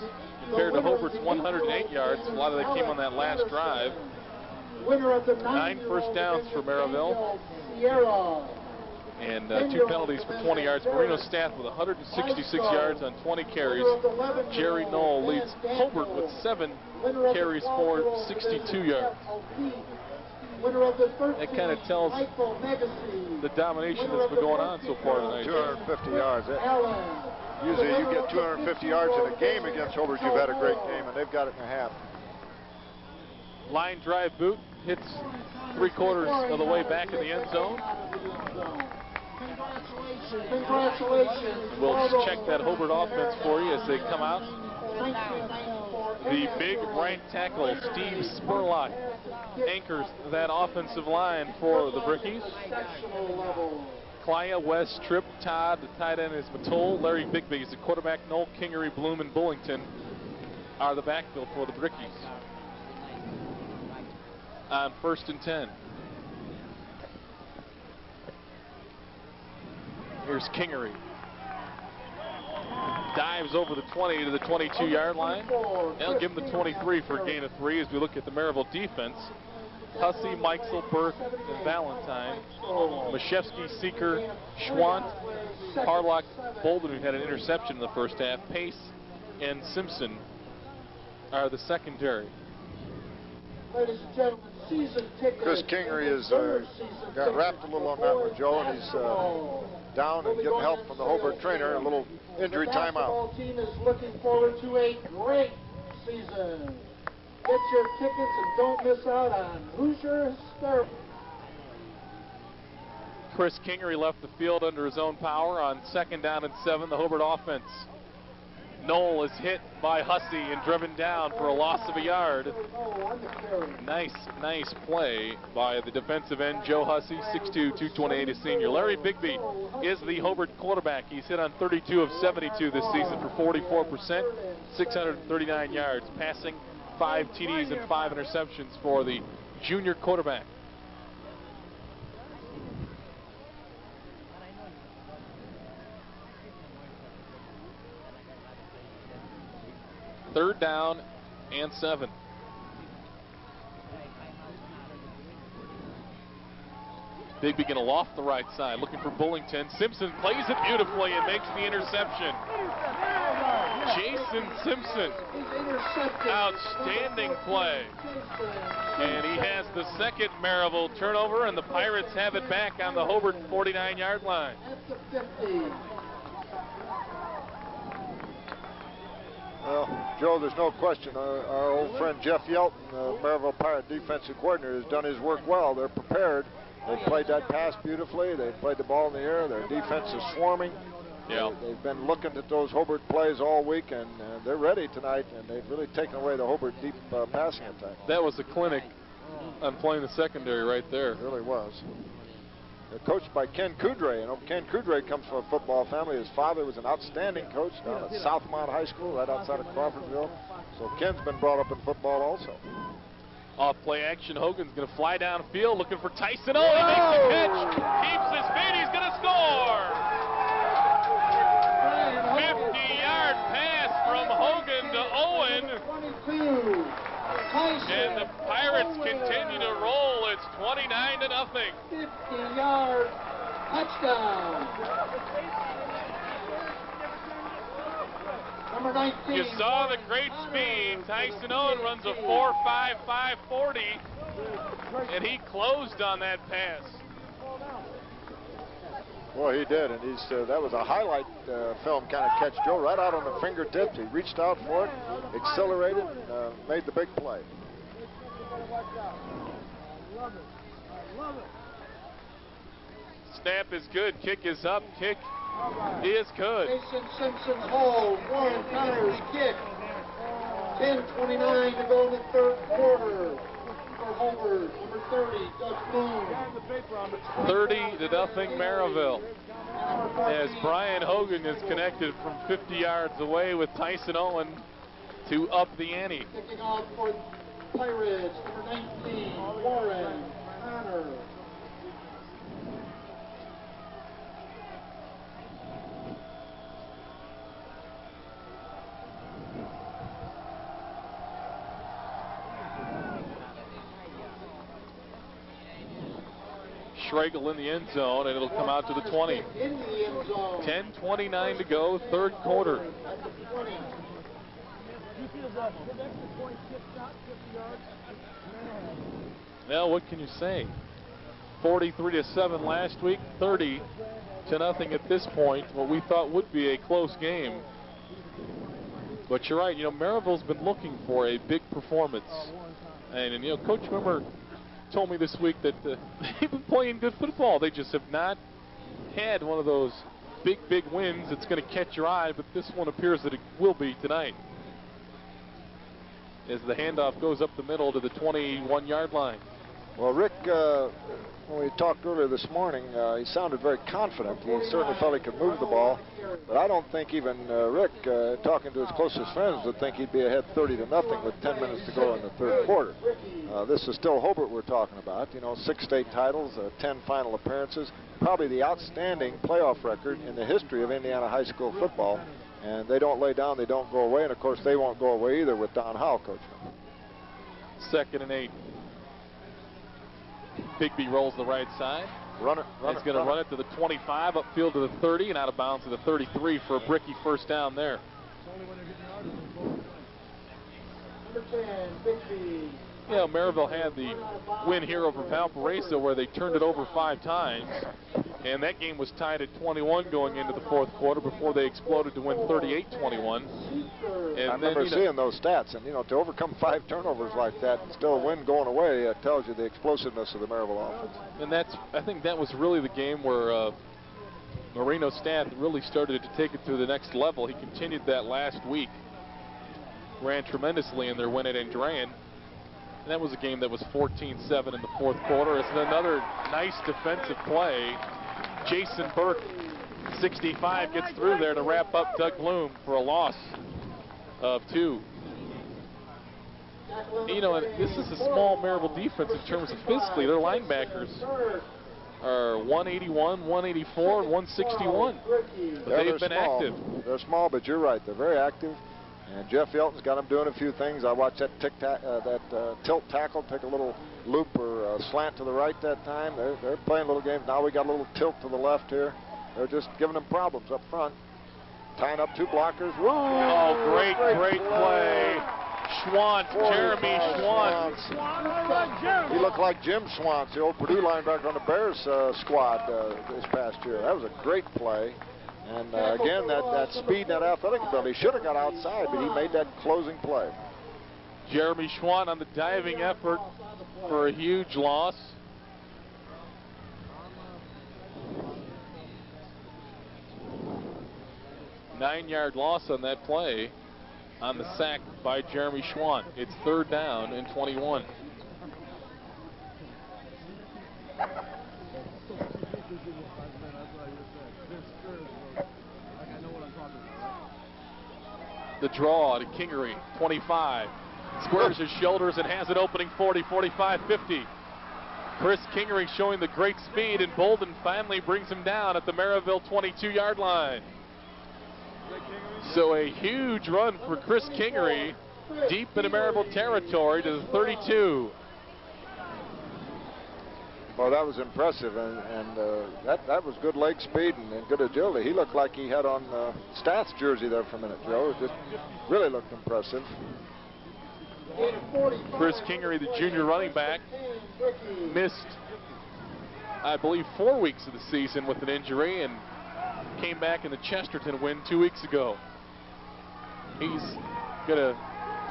compared to Hobart's 108 yards. A lot of that came on that last drive. 9 first downs for Merrillville. And 2 penalties for 20 yards. Marino's staff with 166 yards on 20 carries. Jerry Knoll leads Hobart with 7 carries for 62 yards. That kind of tells the domination that's been going on so far tonight. 250 yards. Usually you get 250 yards in a game against Hobart, you've had a great game, and they've got it in a half. Line drive boot hits 3/4 of the way back in the end zone. Congratulations. We'll check that Hobart offense for you as they come out. The big right tackle, Steve Spurlock, anchors that offensive line for the Brickies. Klaya, West, Tripp, Todd. The tight end is Matole. Larry Bigby is the quarterback. Noel, Kingery, Bloom, and Bullington are the backfield for the Brickies. On 1st and 10. Here's Kingery. Dives over the 20 to the 22-yard line. They'll give him the 23 for a gain of 3 as we look at the Merrillville defense. Hussey, Meixel, Berth, and Valentine. Mashevsky, Seeker, Schwant, Harlock, Bolden, who had an interception in the first half. Pace and Simpson are the secondary. Ladies and gentlemen, season tickets. Chris Kingery has got wrapped a little on that one, Joe, and he's down and getting help from the Hobart trainer. A little injury timeout. The team is looking forward to a great season. Get your tickets and don't miss out on Hoosier Hysteria. Chris Kingery left the field under his own power on 2nd down and 7. The Hobart offense. Noel is hit by Hussey and driven down for a loss of a yard. Nice play by the defensive end, Joe Hussey, 6'2", 228, a senior. Larry Bigby is the Hobart quarterback. He's hit on 32 of 72 this season for 44%, 639 yards, passing, 5 TDs and 5 interceptions for the junior quarterback. Third down and 7. Bigby going to loft the right side, looking for Bullington. Simpson plays it beautifully and makes the interception. Jason Simpson, outstanding play. And he has the second Merrillville turnover, and the Pirates have it back on the Hobart 49-yard line. Well, Joe, there's no question. Our old friend Jeff Yelton, the Merrillville Pirate defensive coordinator, has done his work well. They're prepared. They played that pass beautifully. They played the ball in the air. Their defense is swarming. Yeah. They've been looking at those Hobart plays all week, and they're ready tonight, and they've really taken away the Hobart deep passing attack. That was a clinic on playing the secondary right there. It really was. They're coached by Ken Coudray. You know, Ken Coudray comes from a football family. His father was an outstanding coach down at Southmont High School, right outside of Crawfordville. So Ken's been brought up in football also. Off play action, Hogan's going to fly downfield looking for Tyson. Oh, he makes the catch, keeps his feet, he's going to score! 50-yard pass from Hogan to Owen. And the Pirates continue to roll. It's 29-0. 50-yard touchdown. Number 19. You saw the great speed. Tyson Owen runs a 4.55 40, and he closed on that pass. Well, he did, and that was a highlight film kind of catch, Joe, right out on the fingertips. He reached out for it, accelerated, and made the big play. Snap is good. Kick is up. Kick is good. Jason Simpson's hold. Warren Connors kick. 10:29 to go in the third quarter. For Hobart, number 30, Doug Boone. 30-0 Merrillville. As Brian Hogan is connected from 50 yards away with Tyson Owen to up the ante. Kicking off for Pirates, number 19, Warren Connor. Schragle in the end zone, and it'll come out to the 20. 10:29 to go, third quarter. Well, what can you say? 43-7 last week, 30 2-0 at this point, what we thought would be a close game. But you're right, Merrillville's been looking for a big performance. And Coach Wimmer told me this week that they've been playing good football. They just have not had one of those big wins that's going to catch your eye, but this one appears that it will be tonight. As the handoff goes up the middle to the 21-yard line. Well, Rick, when we talked earlier this morning, he sounded very confident. He certainly felt he could move the ball, but I don't think even Rick, talking to his closest friends, would think he'd be ahead 30-0 with 10 minutes to go in the third quarter. This is still Hobart we're talking about. 6 state titles, 10 final appearances, probably the outstanding playoff record in the history of Indiana high school football. And they don't lay down, they don't go away, and of course they won't go away either with Don Howell coaching them. 2nd and 8. Bigby rolls the right side. He's going to run it to the 25, upfield to the 30, and out of bounds to the 33 for a Bricky first down there. Number 10, Bigby. Merrillville had the win here over Valparaiso where they turned it over 5 times. And that game was tied at 21 going into the fourth quarter before they exploded to win 38-21. And I remember seeing those stats, and to overcome 5 turnovers like that and still win going away, it tells you the explosiveness of the Merrillville offense. And I think that was really the game where Marino's staff really started to take it to the next level. He continued that last week, ran tremendously in their win at Andran. And that was a game that was 14-7 in the fourth quarter. It's another nice defensive play. Jason Burke, 65, gets through there to wrap up Doug Bloom for a loss of 2. This is a small Merrillville defense in terms of physically. Their linebackers are 181, 184, and 161. But they've been active. They're small, but you're right. They're very active. And Jeff Yelton's got them doing a few things. I watched that tilt tackle take a little loop or slant to the right that time. They're playing little games. Now we got a little tilt to the left here. They're just giving them problems up front. Tying up 2 blockers. Woo! Oh, great play. Schwantz, Jeremy Schwantz. He looked like Jim Schwantz, the old Purdue linebacker on the Bears squad this past year. That was a great play. And again, that speed and that athletic ability, he should have got outside, but he made that closing play. Jeremy Schwantz on the diving effort for a huge loss. Nine-yard loss on that play on the sack by Jeremy Schwantz. It's 3rd down and 21. The draw to Kingery, 25. Squares his shoulders and has it opening 40, 45, 50. Chris Kingery showing the great speed, and Bolden finally brings him down at the Merrillville 22-yard line. So a huge run for Chris Kingery deep into Merrillville territory to the 32. Well, that was impressive, and that was good leg speed and good agility. He looked like he had on Stath's jersey there for a minute, Joe. It just really looked impressive. Chris Kingery, the junior running back, missed, I believe, 4 weeks of the season with an injury and came back in the Chesterton win 2 weeks ago. He's going to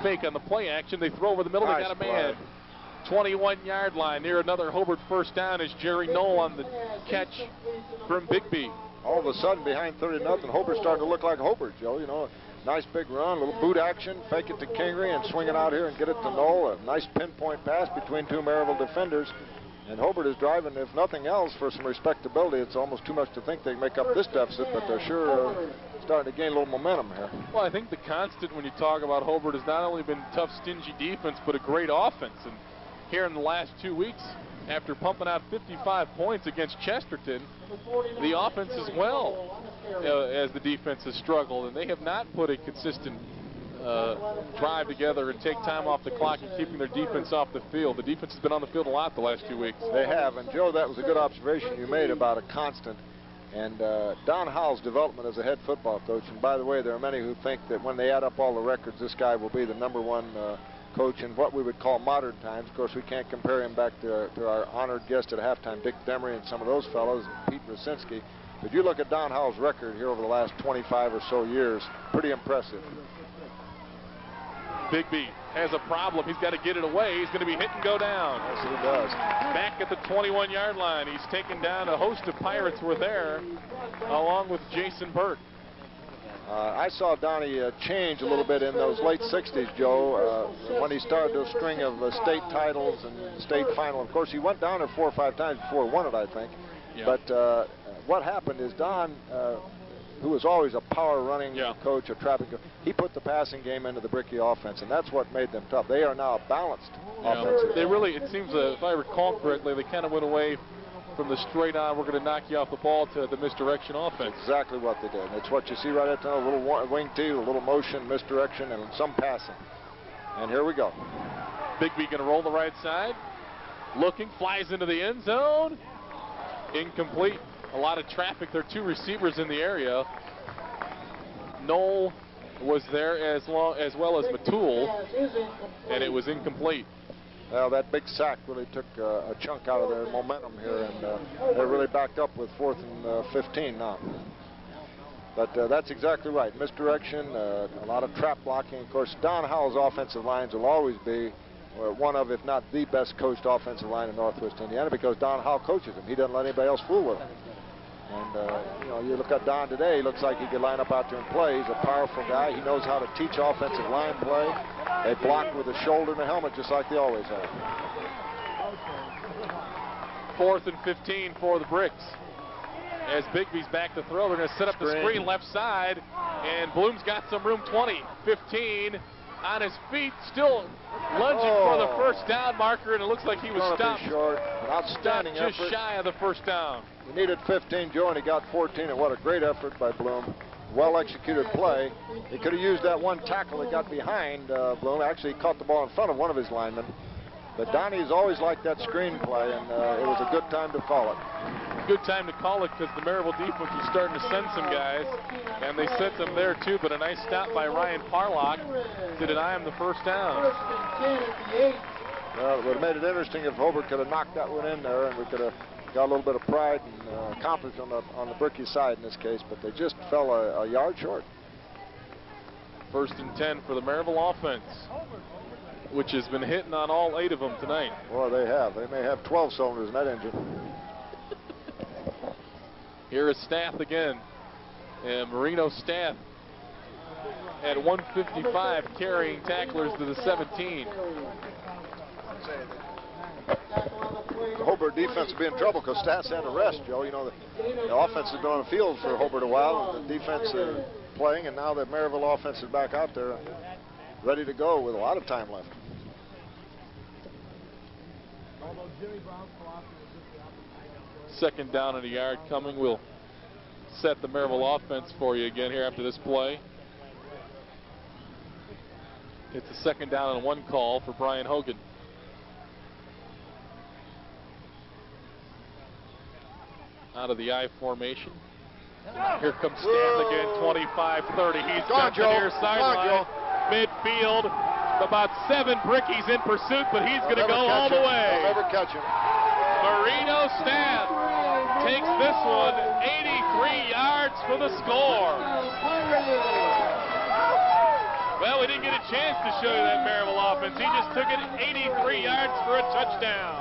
fake on the play action. They throw over the middle. They got a man. 21-yard line near another Hobart first down as Jerry Knoll on the catch from Bigby. All of a sudden, behind 30-0, Hobart started to look like Hobart, Joe. Nice big run, a little boot action, fake it to Kingery and swing it out here and get it to Knoll. A nice pinpoint pass between 2 Merrillville defenders. And Hobart is driving, if nothing else, for some respectability. It's almost too much to think they can make up this deficit, but they're sure starting to gain a little momentum here. Well, I think the constant when you talk about Hobart has not only been tough, stingy defense, but a great offense. And here in the last 2 weeks, after pumping out 55 points against Chesterton, the offense as well as the defense has struggled, and they have not put a consistent drive together and take time off the clock and keeping their defense off the field. The defense has been on the field a lot the last 2 weeks. They have, and Joe, that was a good observation you made about a constant. And Don Howell's development as a head football coach, and by the way, there are many who think that when they add up all the records, this guy will be the #1 coach in what we would call modern times. Of course, we can't compare him back to our honored guest at halftime, Dick Demery, and some of those fellows, and Pete Rosinski. But you look at Don Howell's record here over the last 25 or so years, pretty impressive. Bigby has a problem. He's got to get it away. He's going to be hit and go down. Yes, he does. Back at the 21-yard line. He's taken down. A host of Pirates were there, along with Jason Burt. I saw Donnie change a little bit in those late 60s, Joe, when he started a string of state titles and state final. Of course, he went down there 4 or 5 times before he won it, I think. Yeah. But what happened is Don, who was always a power-running coach, a trapping coach, he put the passing game into the Bricky offense, and that's what made them tough. They are now a balanced offense. They really, it seems, if I recall correctly, they kind of went away from the straight on, we're going to knock you off the ball, to the misdirection offense. Exactly what they did. And it's what you see right at the little wing tee, a little motion, misdirection, and some passing. And here we go. Bigby going to roll the right side. Looking, flies into the end zone. Incomplete. A lot of traffic. There are 2 receivers in the area. Knoll was there as well as Matul, and it was incomplete. Well, that big sack really took a chunk out of their momentum here, and they're really backed up with 4th and 15 now. But that's exactly right. Misdirection, a lot of trap blocking. Of course, Don Howell's offensive lines will always be one of, if not the best coached offensive line in Northwest Indiana, because Don Howell coaches him. He doesn't let anybody else fool with him. And, you know, you look at Don today, he looks like he could line up out there and play. He's a powerful guy. He knows how to teach offensive line play. They block with the shoulder and the helmet just like they always have. 4th and 15 for the Bricks. As Bigby's back to throw, they're going to set up the screen left side, and Bloom's got some room. 20, 15, on his feet, still lunging for the first down marker, and it looks like he was stopped. Short. Outstanding just effort. Shy of the first down. He needed 15, Joe, and he got 14, and what a great effort by Bloom. Well-executed play. He could have used that one tackle that got behind Bloom. Actually, he caught the ball in front of one of his linemen. But Donnie's always liked that screen play, and it was a good time to call it. Good time to call it, because the Merrillville defense was starting to send some guys, and they sent them there too, but a nice stop by Ryan Parlock to deny him the first down. Well, it would have made it interesting if Hobart could have knocked that one in there, and we could have got a little bit of pride and accomplishment on the Bricky side in this case, but they just fell a yard short. 1st and 10 for the Merrillville offense, which has been hitting on all 8 of them tonight. Boy, they have. They may have 12 cylinders in that engine. Here is Staff again. And Marino Staff at 155, carrying tacklers to the 17. The Hobart defense will be in trouble because Stats had a rest, Joe. You know, the offense has been on the field for Hobart a while, and the defense is playing, and now the Merrillville offense is back out there ready to go with a lot of time left. Second down and a yard coming. We'll set the Merrillville offense for you again here after this play. It's a 2nd down and 1 call for Brian Hogan. Out of the I formation. Here comes Staff again, 25-30. He's got the near sideline. Midfield, about 7 Brickies in pursuit, but he's going to go all the way. They'll never catch him. Marino Staff takes this one 83 yards for the score. Well, we didn't get a chance to show you that Merrillville offense. He just took it 83 yards for a touchdown.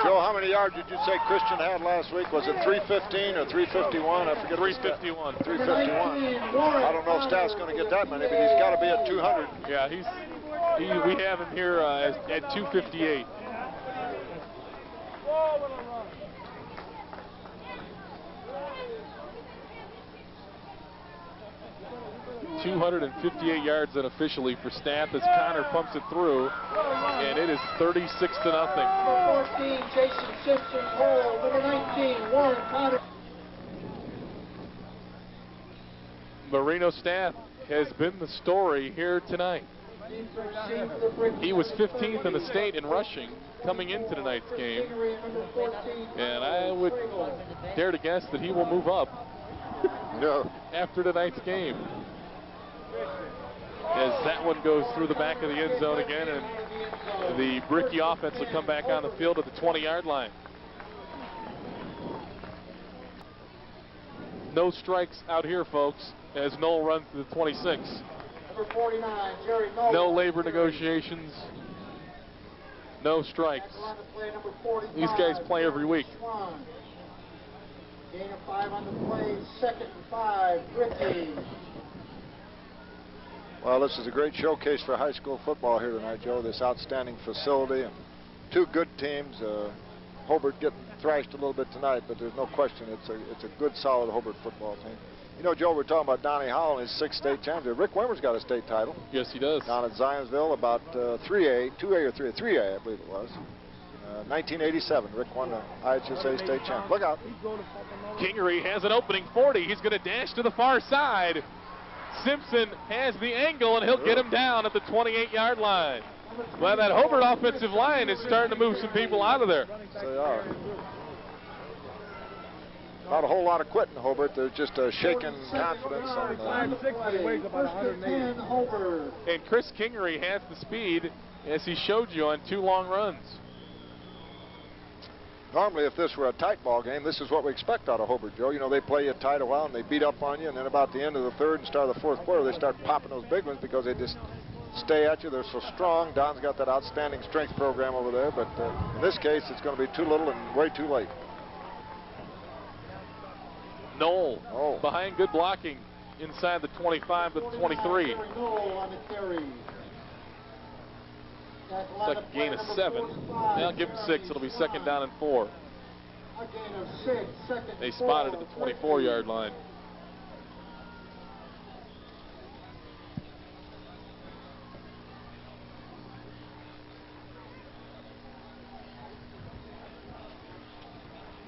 Joe, how many yards did you say Christian had last week? Was it 315 or 351? I forget. 351. 351. I don't know if Staff's going to get that many, but he's got to be at 200. Yeah, we have him here at 258. $258 yards unofficially for Staff as Connor pumps it through, and it is 36-0. Number 14, Jason Simpson, hole. Number 19, Warren Connor. Marino Staff has been the story here tonight. He was 15th in the state in rushing coming into tonight's game, and I would dare to guess that he will move up No. after tonight's game. As that one goes through the back of the end zone again, and the Bricky offense will come back on the field at the 20-yard line. No strikes out here, folks, as Knoll runs to the 26. Number 49, Jerry Knoll. No labor negotiations. No strikes. On the play, number 45, These guys play every week. Swan. Gain of 5 on the play, 2nd and 5, Bricky. Well, this is a great showcase for high school football here tonight, Joe. This outstanding facility and two good teams. Hobart getting thrashed a little bit tonight, but there's no question it's a good, solid Hobart football team. You know, Joe, we're talking about Donnie Howell and his 6th state championship. Rick Wimmer's got a state title. Yes, he does. Down at Zionsville, about 3A, 2A or 3A, I believe it was. 1987, Rick won the IHSA state champ. Look out. Kingery has an opening 40. He's going to dash to the far side. Simpson has the angle, and he'll get him down at the 28-yard line. Well, that Hobart offensive line is starting to move some people out of there. They are. Not a whole lot of quitting, Hobart. There's just a shaken confidence. And Chris Kingery has the speed, as he showed you on 2 long runs. Normally, if this were a tight ball game, this is what we expect out of Hobart, Joe. You know, they play you tight a while, and they beat up on you, and then about the end of the 3rd and start of the 4th quarter, they start popping those big ones because they just stay at you. They're so strong. Don's got that outstanding strength program over there, but in this case, it's going to be too little and way too late. Knoll behind good blocking inside the 25 to the 23. Second gain of 7. Now give him 6. It'll be 2nd down and 4. They spotted at the 24-yard line.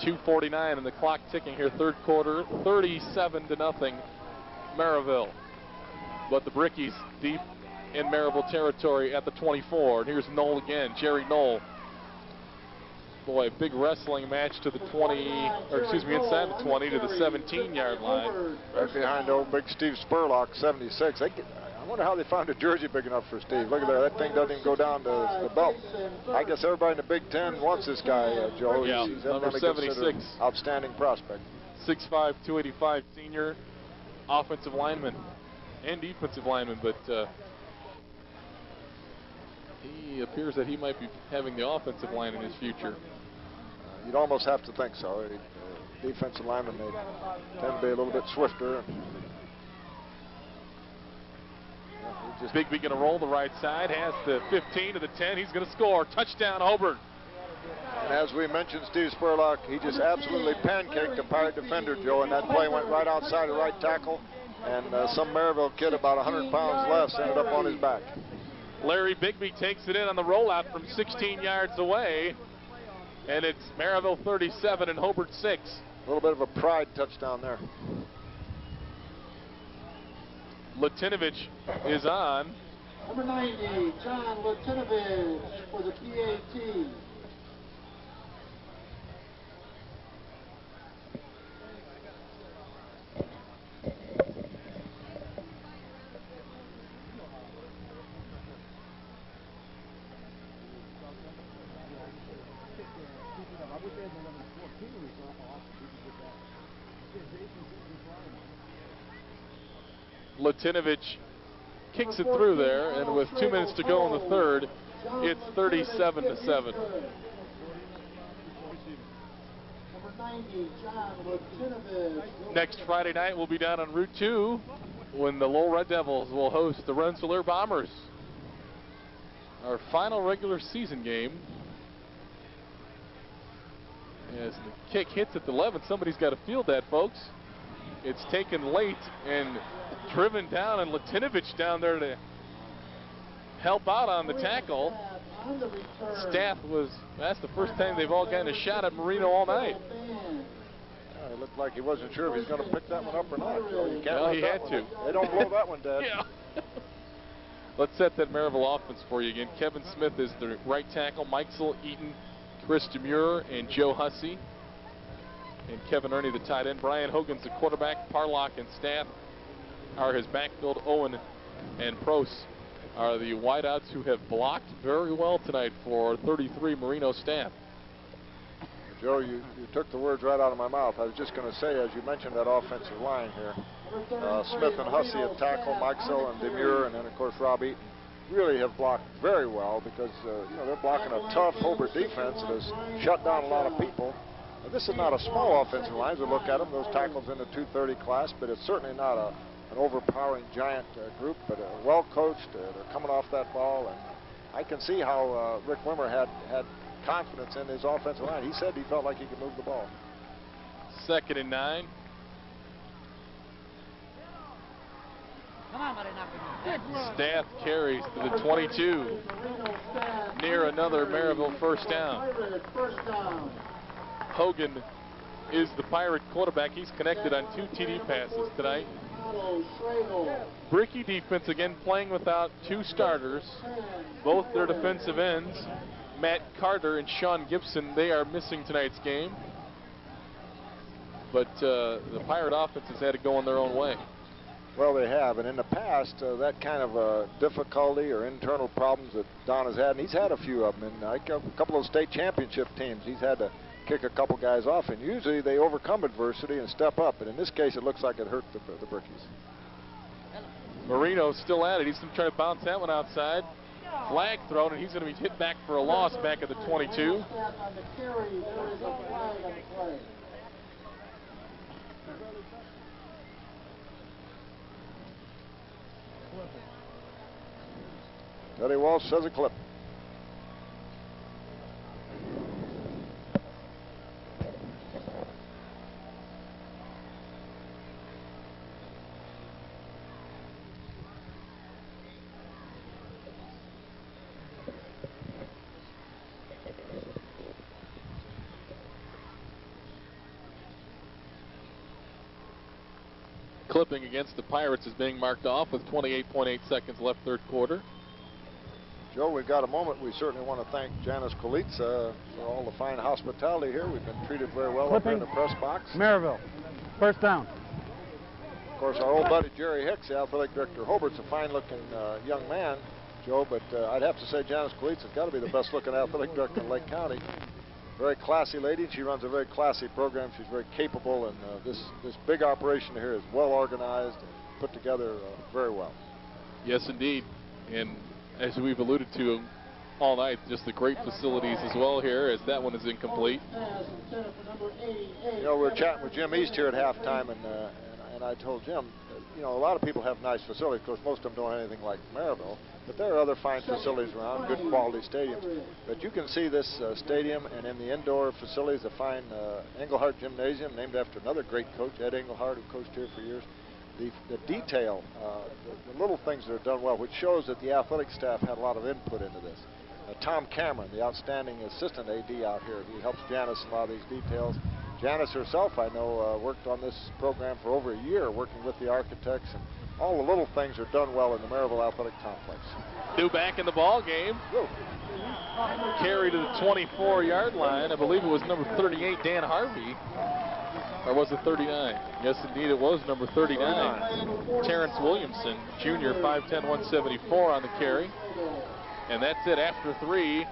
.249 and the clock ticking here, 3rd quarter, 37-0 Merrillville. But the Brickies deep in Merrillville territory at the 24. And here's Knoll again, Jerry Knoll. Boy, big wrestling match to the 20, or excuse me, inside the 20 to the 17-yard line. Right behind old big Steve Spurlock, 76. I wonder how they found a jersey big enough for Steve. Look at that. That thing doesn't even go down to the belt. I guess everybody in the Big Ten wants this guy, Joe. Yeah, he's number 76. Outstanding prospect. 6'5", 285 senior offensive lineman and defensive lineman, but he appears that he might be having the offensive line in his future. You'd almost have to think so. Defensive linemen, they tend to be a little bit swifter. Bigby going to roll the right side, has the 15 to the 10. He's going to score. Touchdown, Hobart. And as we mentioned, Steve Spurlock, he just absolutely pancaked a Pirate defender, Joe, and that play went right outside the right tackle, and some Merrillville kid about 100 pounds less ended up on his back. Larry Bigby takes it in on the rollout from 16 yards away, and it's Merrillville 37 and Hobart 6. A little bit of a pride touchdown there. Latinovich is on. Number 90, John Latinovich for the PAT. Latinovich kicks it through there, and with 2 minutes to go in the 3rd, it's 37-7. Next Friday night, we'll be down on Route 2 when the Lowell Red Devils will host the Rensselaer Bombers. Our final regular season game. As the kick hits at the 11, somebody's got to field that, folks. It's taken late and driven down, and Latinovich down there to help out on the tackle. Staff that's the first time they've all gotten a shot at Marino all night. It looked like he wasn't sure if he was going to pick that one up or not. You can't well, he had to. They don't blow that one dead. Yeah. Let's set that Merrillville offense for you again. Kevin Smith is the right tackle. Mikesel, Eaton, Chris Demure, and Joe Hussey. and Kevin Ernie, the tight end. Brian Hogan's the quarterback. Parlock and Staff are his backfield. Owen and Prost are the wideouts who have blocked very well tonight for 33 Marino Staff. Joe, you took the words right out of my mouth. I was just going to say, as you mentioned that offensive line here, Smith and Hussey at tackle, Mikesell and Demure, and then of course Rob Eaton really have blocked very well because you know, they're blocking a tough Hobart defense that has shut down a lot of people. Now, this is not a small offensive line as we look at them. Those tackles in the 230 class, but it's certainly not an overpowering giant group, but well coached. They're coming off that ball, and I can see how Rick Wimmer had confidence in his offensive line. He said he felt like he could move the ball. 2nd and 9. Staff carries to the 22. Near another Merrillville first down. Hogan is the Pirate quarterback. He's connected on 2 TD passes tonight. Bricky defense again playing without 2 starters. Both their defensive ends, Matt Carter and Sean Gibson, they are missing tonight's game. But the Pirate offense has had to go in their own way. Well, they have, and in the past, that kind of difficulty or internal problems that Don has had, and he's had a few of them, in a couple of state championship teams, he's had to kick a couple guys off, and usually they overcome adversity and step up, and in this case, it looks like it hurt the Brickies. Marino's still at it. He's going to try to bounce that one outside. Flag thrown, and he's going to be hit back for a loss back at the 22. Teddy Walsh says a clip. Clipping against the Pirates is being marked off with 28.8 seconds left, 3rd quarter. Joe, we've got a moment. We certainly want to thank Janice Kolitza for all the fine hospitality here. We've been treated very well up here in the press box. Merrillville, first down. Of course, our old buddy Jerry Hicks, the athletic director of Hobart's a fine-looking young man, Joe, but I'd have to say Janice Kolitza's got to be the best-looking athletic director in Lake County. Very classy lady. She runs a very classy program. She's very capable, and this big operation here is well organized and put together very well. Yes, indeed. And as we've alluded to all night, just the great facilities as well here, as that one is incomplete. You know, we were chatting with Jim East here at halftime, and I told Jim, you know, a lot of people have nice facilities. Of course, most of them don't have anything like Merrillville, but there are other fine facilities around, good quality stadiums. But you can see this stadium, and in the indoor facilities, a fine Engelhardt Gymnasium, named after another great coach, Ed Engelhardt, who coached here for years. The detail, the little things that are done well, which shows that the athletic staff had a lot of input into this. Tom Cameron, the outstanding assistant AD out here, he helps Janice in a lot of these details. Janice herself, I know, worked on this program for over a year, working with the architects, and all the little things are done well in the Merrillville Athletic Complex. New back in the ball game. Whoa. Carry to the 24-yard line. I believe it was number 38, Dan Harvey. Or was it 39? Yes, indeed, it was number 39. Terrence Williamson, junior, 5'10", 174 on the carry. And that's it after 3.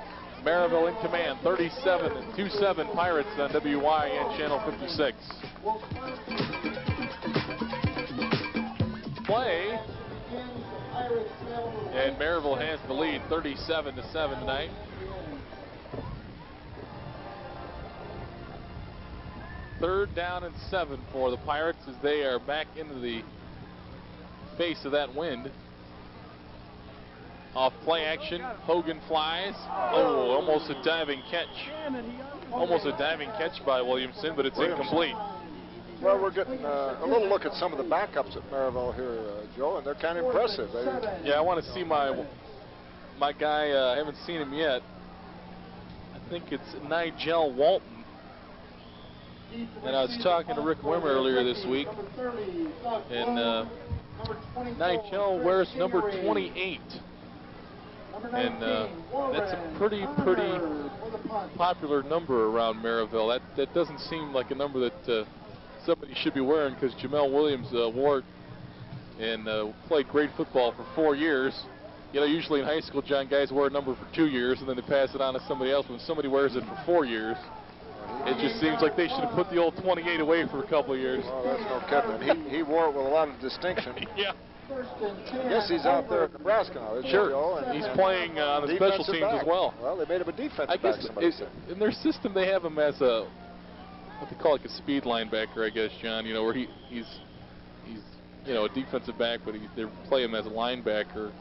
Merrillville in command, 37-27 Pirates on WYN Channel 56. Play. And Merrillville has the lead, 37-7 tonight. Third down and 7 for the Pirates as they are back into the face of that wind. Off play action, Hogan flies. Oh, almost a diving catch. Almost a diving catch by Williamson, but it's incomplete. Well, we're getting a little look at some of the backups at Merrillville here, Joe, and they're kind of impressive. Yeah, I want to see my guy. I haven't seen him yet. I think it's Nigel Walton. And I was talking to Rick Wimmer earlier this week, and Nigel wears number 28. And that's a pretty popular number around Merrillville. That doesn't seem like a number that somebody should be wearing, because Jamel Williams wore it and played great football for 4 years. You know, usually in high school, John, guys wear a number for 2 years and then they pass it on to somebody else. When somebody wears it for 4 years, it just seems like they should have put the old 28 away for a couple of years. Well, that's no kidding. He wore it with a lot of distinction. Yeah. I guess he's out there at Nebraska now, isn't Sure. he, Joe? And he's playing on the special teams back as well. Well, they made him a defensive I guess back, somebody said. in their system they have him as a, what they call like a speed linebacker, I guess, John. You know, where he's you know, a defensive back, but they play him as a linebacker.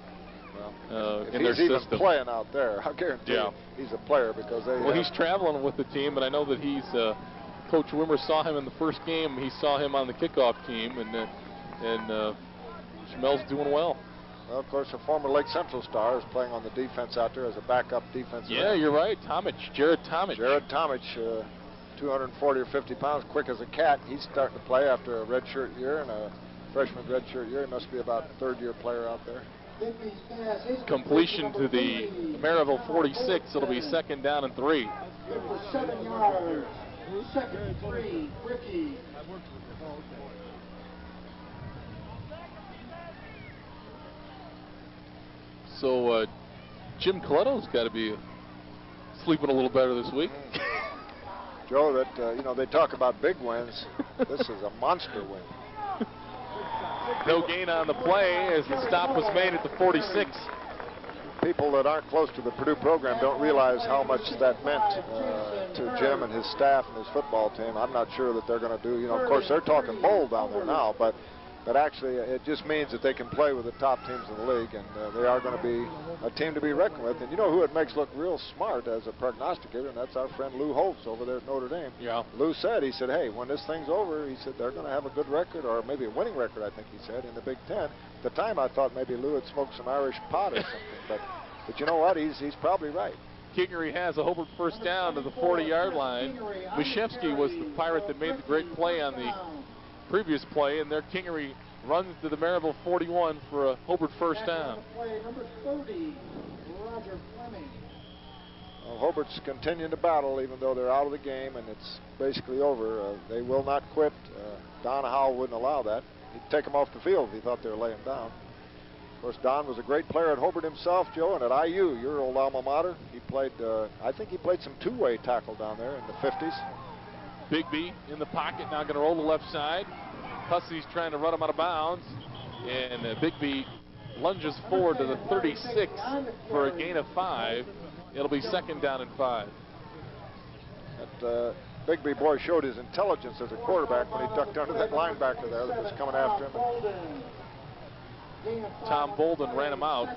Well, in their he's even system. playing out there, I guarantee you he's a player, because they. Well, he's traveling with the team, and I know that he's. Coach Wimmer saw him in the first game. He saw him on the kickoff team, and Schmel's doing well. Well, of course, a former Lake Central star is playing on the defense out there as a backup defensive Yeah, end. you're right. Jared Tomich. Jared Tomich, 240 or 50 pounds, quick as a cat. He's starting to play after a redshirt year and a freshman redshirt year. He must be about a third-year player out there. Completion to the Merrillville 46. It'll be 2nd down and 3. For 7 yards. 2nd and 3. Brickies. So Jim Coletto's got to be sleeping a little better this week. Joe, that you know, they talk about big wins. This is a monster win. No gain on the play as the stop was made at the 46. People that aren't close to the Purdue program don't realize how much that meant to Jim and his staff and his football team. I'm not sure that they're going to do, you know, of course they're talking bowl down there now, but actually it just means that they can play with the top teams in the league, and they are going to be a team to be reckoned with. And you know who it makes look real smart as a prognosticator, and that's our friend Lou Holtz over there at Notre Dame. Yeah. Lou said, he said, hey, when this thing's over, he said they're going to have a good record, or maybe a winning record, I think he said, in the Big Ten. At the time I thought maybe Lou had smoked some Irish pot or something, but you know what, he's probably right. Kingery has a Hobart first down to the 40-yard line. Mishevsky was the Pirate that made the great play on the previous play, and there Kingery runs to the Merrillville 41 for a Hobart first down. Number 30, Roger Fleming. Well, Hobart's continuing to battle even though they're out of the game and it's basically over. They will not quit. Don Howell wouldn't allow that. He'd take them off the field if he thought they were laying down. Of course, Don was a great player at Hobart himself, Joe, and at IU, your old alma mater. He played, I think he played some two-way tackle down there in the 50s. Bigby in the pocket, now going to roll the left side. Hussey's trying to run him out of bounds, and Bigby lunges forward to the 36 for a gain of 5. It'll be 2nd down and 5. That Bigby boy showed his intelligence as a quarterback when he ducked under that linebacker there that was coming after him. Tom Bolden ran him out.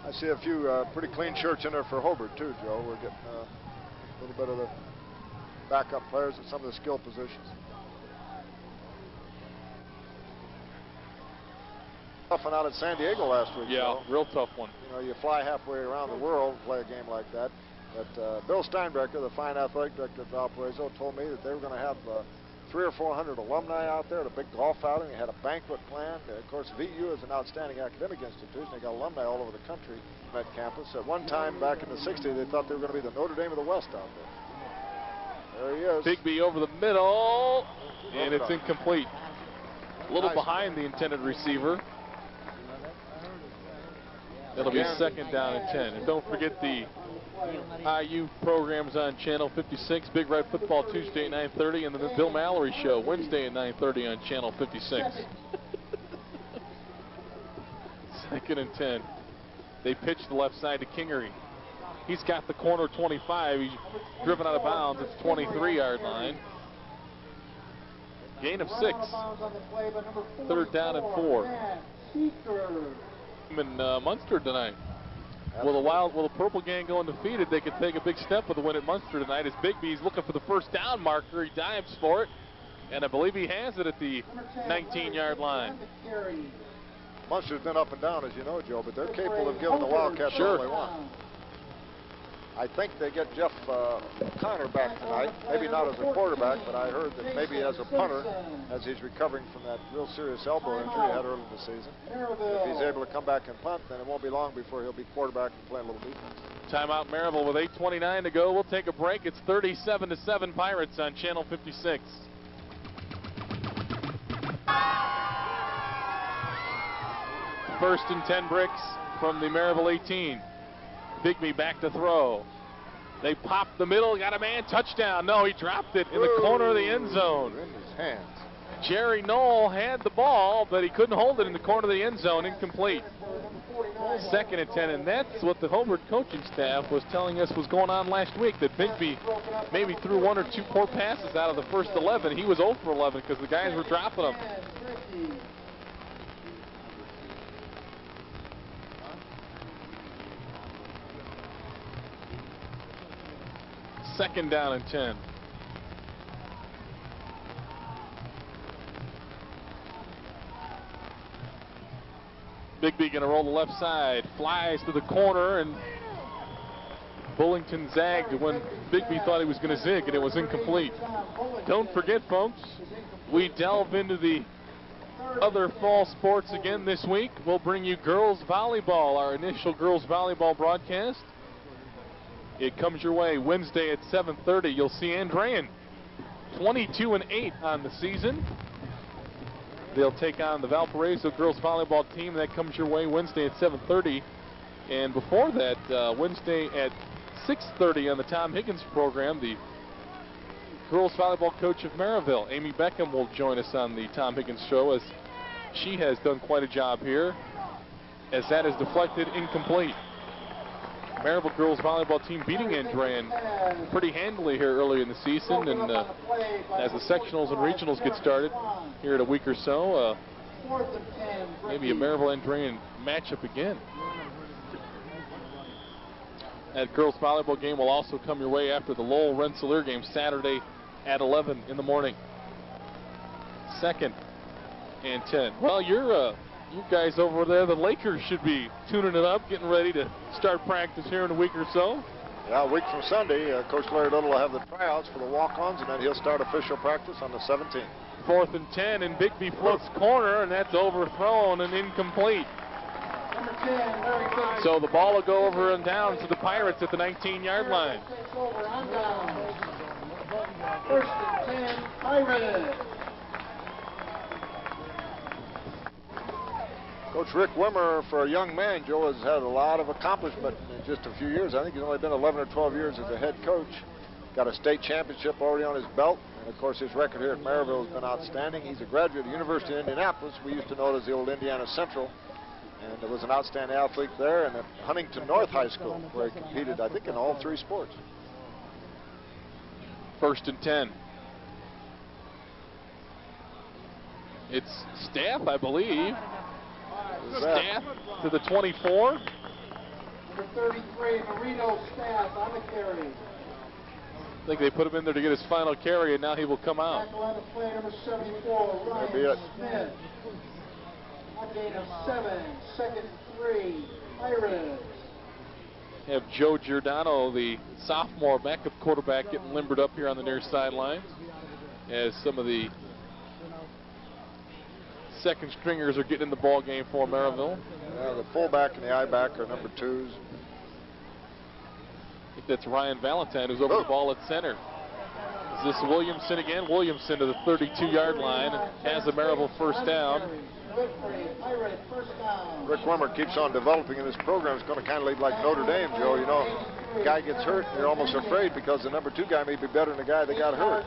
I see a few pretty clean shirts in there for Hobart too, Joe. We're getting a little bit of the backup players at some of the skill positions. Tough one out at San Diego last week. Yeah, Joe. real tough one. You know, you fly halfway around the world and play a game like that. But Bill Steinbrecher, the fine athletic director of Valparaiso, told me that they were going to have 300 or 400 alumni out there at a big golf outing. They had a banquet planned. Of course, VU is an outstanding academic institution. They got alumni all over the country on that campus. At one time back in the 60s, they thought they were going to be the Notre Dame of the West out there. There he is. Bigby over the middle, and it's incomplete. A little behind the intended receiver. It'll be 2nd down and 10. And don't forget the IU programs on Channel 56. Big Red Football Tuesday at 9:30, and the Bill Mallory Show Wednesday at 9:30 on Channel 56. 2nd and 10. They pitch the left side to Kingery. He's got the corner 25. He's driven out of bounds. It's 23-yard line. Gain of 6. 3rd down and 4. In Munster tonight. Will the Purple Gang go undefeated? They could take a big step with a win at Munster tonight. As Bigby's looking for the first down marker. He dives for it, and I believe he has it at the 19-yard line. Munster's been up and down, as you know, Joe, but they're capable of giving the Wildcats all they want. I think they get Jeff Connor back tonight. Maybe not as a quarterback, but I heard that maybe as a punter, as he's recovering from that real serious elbow injury he had early in the season. If he's able to come back and punt, then it won't be long before he'll be quarterback and play a little defense. Timeout Merrillville with 8:29 to go. We'll take a break. It's 37-7 Pirates on Channel 56. First and 10 bricks from the Merrillville 18. Bigby back to throw. They pop the middle, got a man, touchdown. No, he dropped it in the corner of the end zone. In his hands. Jerry Knoll had the ball, but he couldn't hold it in the corner of the end zone, incomplete. Second and 10, and that's what the Hobart coaching staff was telling us was going on last week, that Bigby maybe threw 1 or 2 poor passes out of the first 11. He was 0 for 11 because the guys were dropping them. Second down and 10. Bigby gonna roll the left side, flies to the corner, and Bullington zagged when Bigby thought he was gonna zig, and it was incomplete. Don't forget, folks, we delve into the other fall sports again this week. We'll bring you girls volleyball, our initial girls volleyball broadcast. It comes your way Wednesday at 7:30. You'll see Andrean 22-8 on the season. They'll take on the Valparaiso girls volleyball team. That comes your way Wednesday at 7:30. And before that, Wednesday at 6:30 on the Tom Higgins program, the girls volleyball coach of Merrillville, Amy Beckham, will join us on the Tom Higgins show, as she has done quite a job here, as that is deflected incomplete. Merrillville girls volleyball team beating Andrean pretty handily here early in the season, and as the sectionals and regionals get started here in a week or so, maybe a Merrillville-Andrean matchup again. That girls volleyball game will also come your way after the Lowell-Rensselaer game Saturday at 11 in the morning. Second and 10. Well, you guys over there, the Lakers, should be tuning it up, getting ready to start practice here in a week or so. Yeah, a week from Sunday, Coach Larry Little will have the tryouts for the walk-ons, and then he'll start official practice on the 17th. Fourth and 10, and Bigby flips corner, and that's overthrown and incomplete. So the ball will go over and down to the Pirates at the 19-yard line. First and 10, Pirates. Coach Rick Wimmer, for a young man, Joe, has had a lot of accomplishment in just a few years. I think he's only been 11 or 12 years as a head coach. Got a state championship already on his belt. And, of course, his record here at Merrillville has been outstanding. He's a graduate of the University of Indianapolis. We used to know it as the old Indiana Central. And was an outstanding athlete there. And at Huntington North High School, where he competed, I think, in all 3 sports. First and 10. It's Staff, I believe. Staff to the 24. Number 33, Marino Staff on the carry. I think they put him in there to get his final carry, and now he will come out. Tackle on the play, number 74, Ryan Smith. A gain of 7, second 3, Pirates. Have Joe Giordano, the sophomore backup quarterback, getting limbered up here on the near sideline, as some of the second stringers are getting in the ball game for Merrillville. Yeah, the fullback and the I-back are number 2s. I think that's Ryan Valentine, who's over the ball at center. Is this Williamson again? Williamson to the 32-yard line, has a Merrillville first down. Rick Wimmer keeps on developing in this program. It's going to kind of lead like Notre Dame, Joe. You know, the guy gets hurt, and you're almost afraid because the number 2 guy may be better than the guy that got hurt.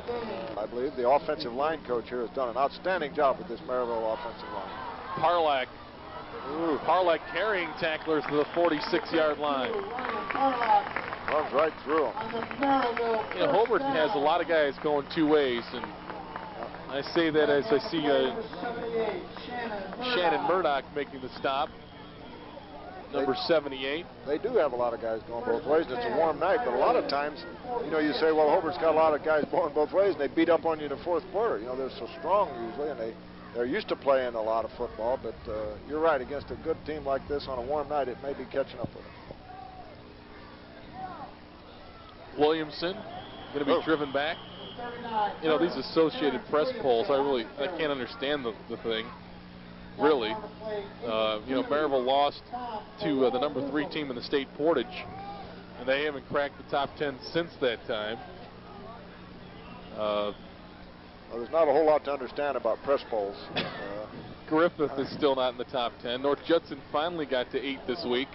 I believe the offensive line coach here has done an outstanding job with this Merrillville offensive line. Parlak. Ooh, Parlak carrying tacklers to the 46-yard line. Runs right through him. You know, Hobart has a lot of guys going 2 ways, and I say that as I see Shannon Murdoch making the stop. Number 78. They do have a lot of guys going both ways, and it's a warm night, but a lot of times, you know, you say, well, Hobart's got a lot of guys going both ways, and they beat up on you in the 4th quarter. You know, they're so strong usually, and they're used to playing a lot of football, but you're right, against a good team like this on a warm night, it may be catching up with them. Williamson going to be driven back. You know, these Associated Press polls, I can't understand the thing, really. You know, Merrillville lost to the number 3 team in the state, Portage, and they haven't cracked the top 10 since that time. Well, there's not a whole lot to understand about press polls. Griffith is still not in the top 10. North Judson finally got to 8 this week.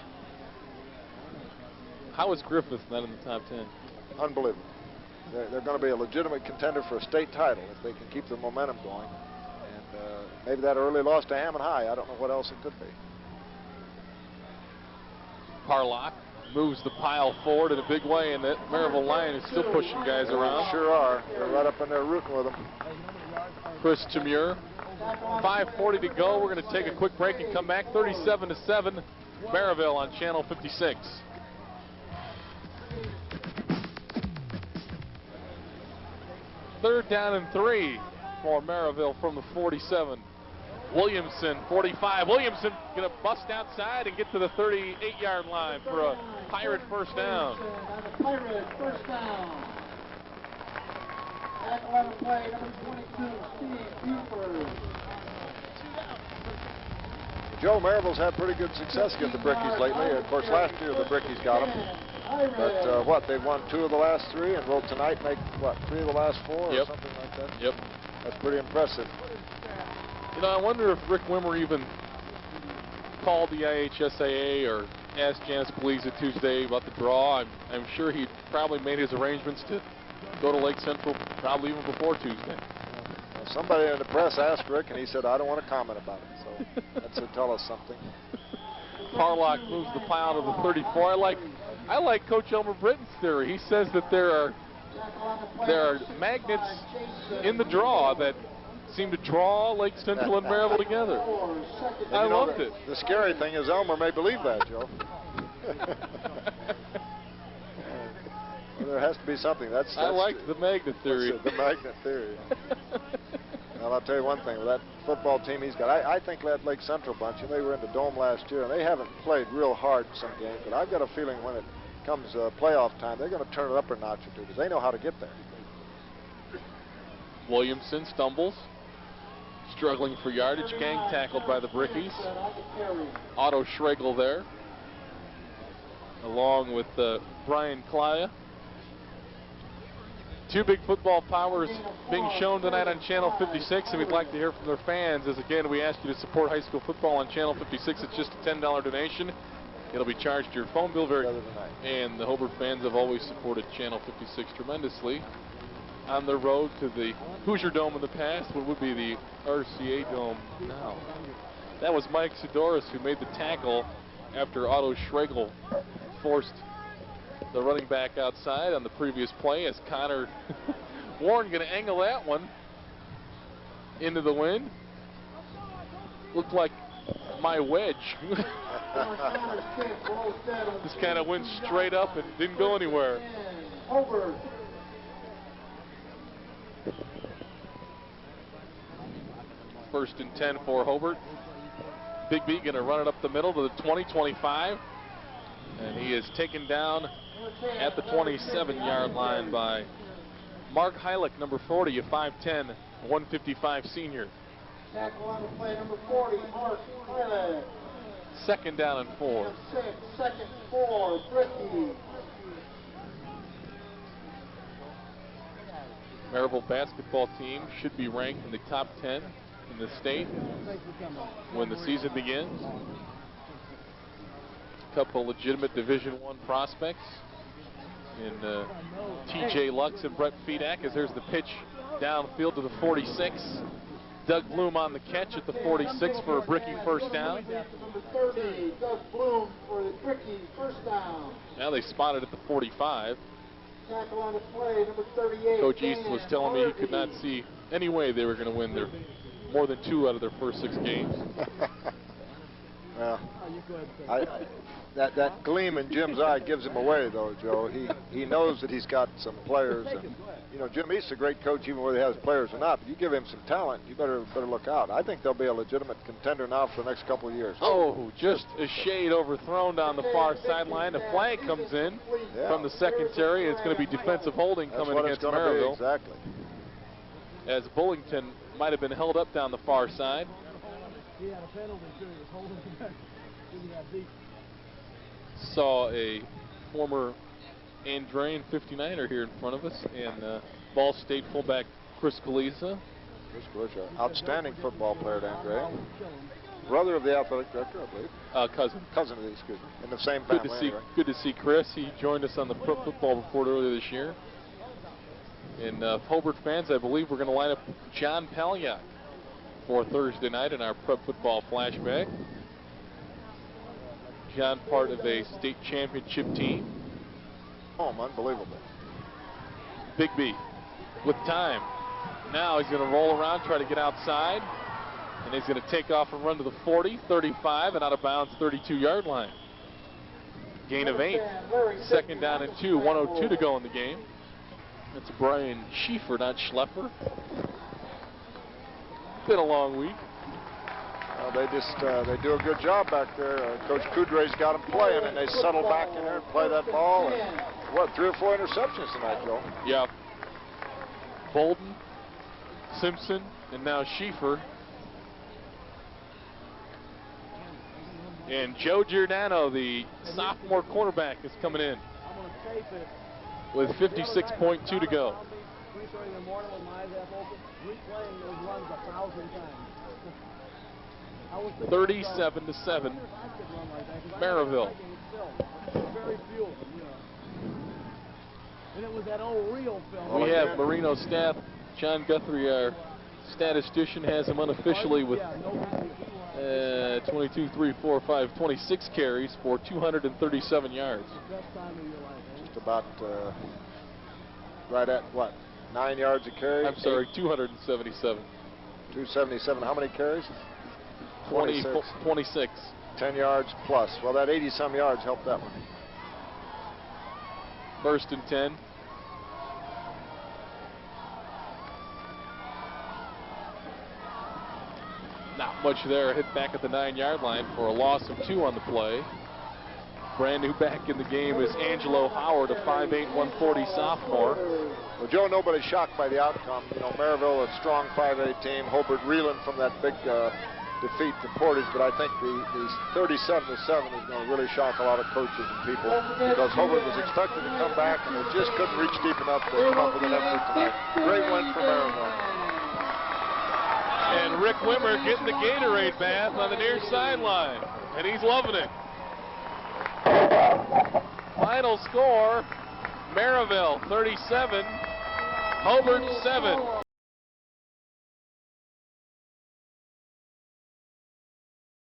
How is Griffith not in the top 10? Unbelievable. They're going to be a legitimate contender for a state title if they can keep the momentum going. And maybe that early loss to Hammond High, I don't know what else it could be. Parlock moves the pile forward in a big way, and that Merrillville line is still pushing guys around. Sure are. They're right up in there rooting with them. Chris Tamure. 5:40 to go. We're going to take a quick break and come back. 37-7, Merrillville on Channel 56. Third down and 3 for Merrillville from the 47. Williamson, 45. Williamson going to bust outside and get to the 38-yard line for a Pirate first down. Pirate first down. Tackle on the play, number 22, Steve Buford. Joe, Merrillville's had pretty good success against the Brickies lately. Of course, last year the Brickies got them. But what, they've won 2 of the last 3 and will tonight make, what, 3 of the last 4 or something like that? Yep. That's pretty impressive. You know, I wonder if Rick Wimmer even called the IHSAA or asked Janice Puglisi Tuesday about the draw. I'm sure he probably made his arrangements to go to Lake Central probably even before Tuesday. Well, somebody in the press asked Rick, and he said, I don't want to comment about it. So that should tell us something. Parlock moves the pile to the 34. I like Coach Elmer Britton's theory. He says that there are magnets in the draw that seem to draw Lake Central and Merrillville together. I loved it. The scary thing is Elmer may believe that, Joe. Well, there has to be something. I like the magnet theory. The magnet theory. Well, I'll tell you one thing. With that football team he's got, I think that Lake Central bunch, and they were in the Dome last year, and they haven't played real hard in some games, but I've got a feeling when it comes playoff time, they're going to turn it up a notch or two because they know how to get there. Williamson stumbles, struggling for yardage, gang tackled by the Brickies. Otto Schregel there, along with Brian Klaya. 2 big football powers being shown tonight on Channel 56, and we'd like to hear from their fans. As again, we ask you to support high school football on Channel 56. It's just a $10 donation. It'll be charged to your phone bill and the Hobart fans have always supported Channel 56 tremendously. On the road to the Hoosier Dome in the past, what would be the RCA Dome now. That was Mike Sidoris who made the tackle after Otto Schregel forced the running back outside on the previous play, as Connor Warren going to angle that one into the wind. Looked like my wedge. Just kind of went straight up and didn't go anywhere. First and 10 for Hobart. Big B going to run it up the middle to the 20, 25. And he is taken down at the 27-yard line by Mark Heilich, number 40, a 5'10", 155 senior. Tackle on the play, number 40, Mark Heilich. Second down and 4. 6, second 4, Brickies. Merrillville basketball team should be ranked in the top 10 in the state when the season begins. A couple legitimate Division I prospects in T.J. Lux and Brett Fedak, as there's the pitch downfield to the 46. Doug Bloom on the catch at the 46 for a Bricky first down. Number 30, Doug Bloom for the Bricky first down. Now they spotted at the 45. Tackle on the play, number 38. Coach East was telling me he could not see any way they were going to win their more than 2 out of their first 6 games. Yeah. That gleam in Jim's eye gives him away, though, Joe. He knows that he's got some players. And, you know, Jim East's a great coach, even whether he has players or not. But you give him some talent, you better look out. I think they'll be a legitimate contender now for the next couple of years. Oh, just a shade overthrown down the far sideline. A flag comes in from the secondary. It's going to be defensive holding coming against Merrillville. Exactly. As Bullington might have been held up down the far side. He had a penalty, too. He was holding him back. He got deep. Saw a former Andrean 59er here in front of us, and Ball State fullback Chris Kalisa. Chris Kalisa, outstanding football player at Andrea. Brother of the athletic director, I believe. Cousin. Cousin of the, excuse me. In the same family. Good to see Chris. He joined us on the Pro Football Report earlier this year. And Hobart fans, I believe we're going to line up John Palyak for Thursday night in our prep football flashback. John, part of a state championship team. Unbelievable. Big B with time. Now he's going to roll around, try to get outside, and he's going to take off and run to the 40, 35, and out of bounds 32-yard line. Gain of 8. Second down and 2, 1:02 to go in the game. That's Brian Schieffer, not Schlepper. Been a long week. They do a good job back there. Coach Coudre's got them playing, and they settle back in there and play that ball. And, what, 3 or 4 interceptions tonight, Joe? Yeah. Bolden, Simpson, and now Schieffer. And Joe Giordano, the sophomore cornerback, is coming in with 56.2 to go. 37-7, Merrillville. We have Marino staff. John Guthrie, our statistician, has him unofficially with 22, 3, 4, 5, 26 carries for 237 yards. Just about right at, what, 9 yards a carry? I'm sorry, 277. 277. How many carries? 26. 10 yards plus. Well, that 80-some yards helped that one. First and 10. Not much there. Hit back at the 9-yard line for a loss of 2 on the play. Brand new back in the game is Angelo Howard, a 5'8", 140 sophomore. Well, Joe, nobody's shocked by the outcome. You know, Merrillville, a strong 5'8" team. Hobart reeling from that big defeat to Portage, but I think the 37-7 is going to really shock a lot of coaches and people, because Hobart was expected to come back and they just couldn't reach deep enough to come up with an effort tonight. Great win for Merrillville. And Rick Wimmer getting the Gatorade bath on the near sideline, and he's loving it. Final score, Merrillville 37, Hobart 7.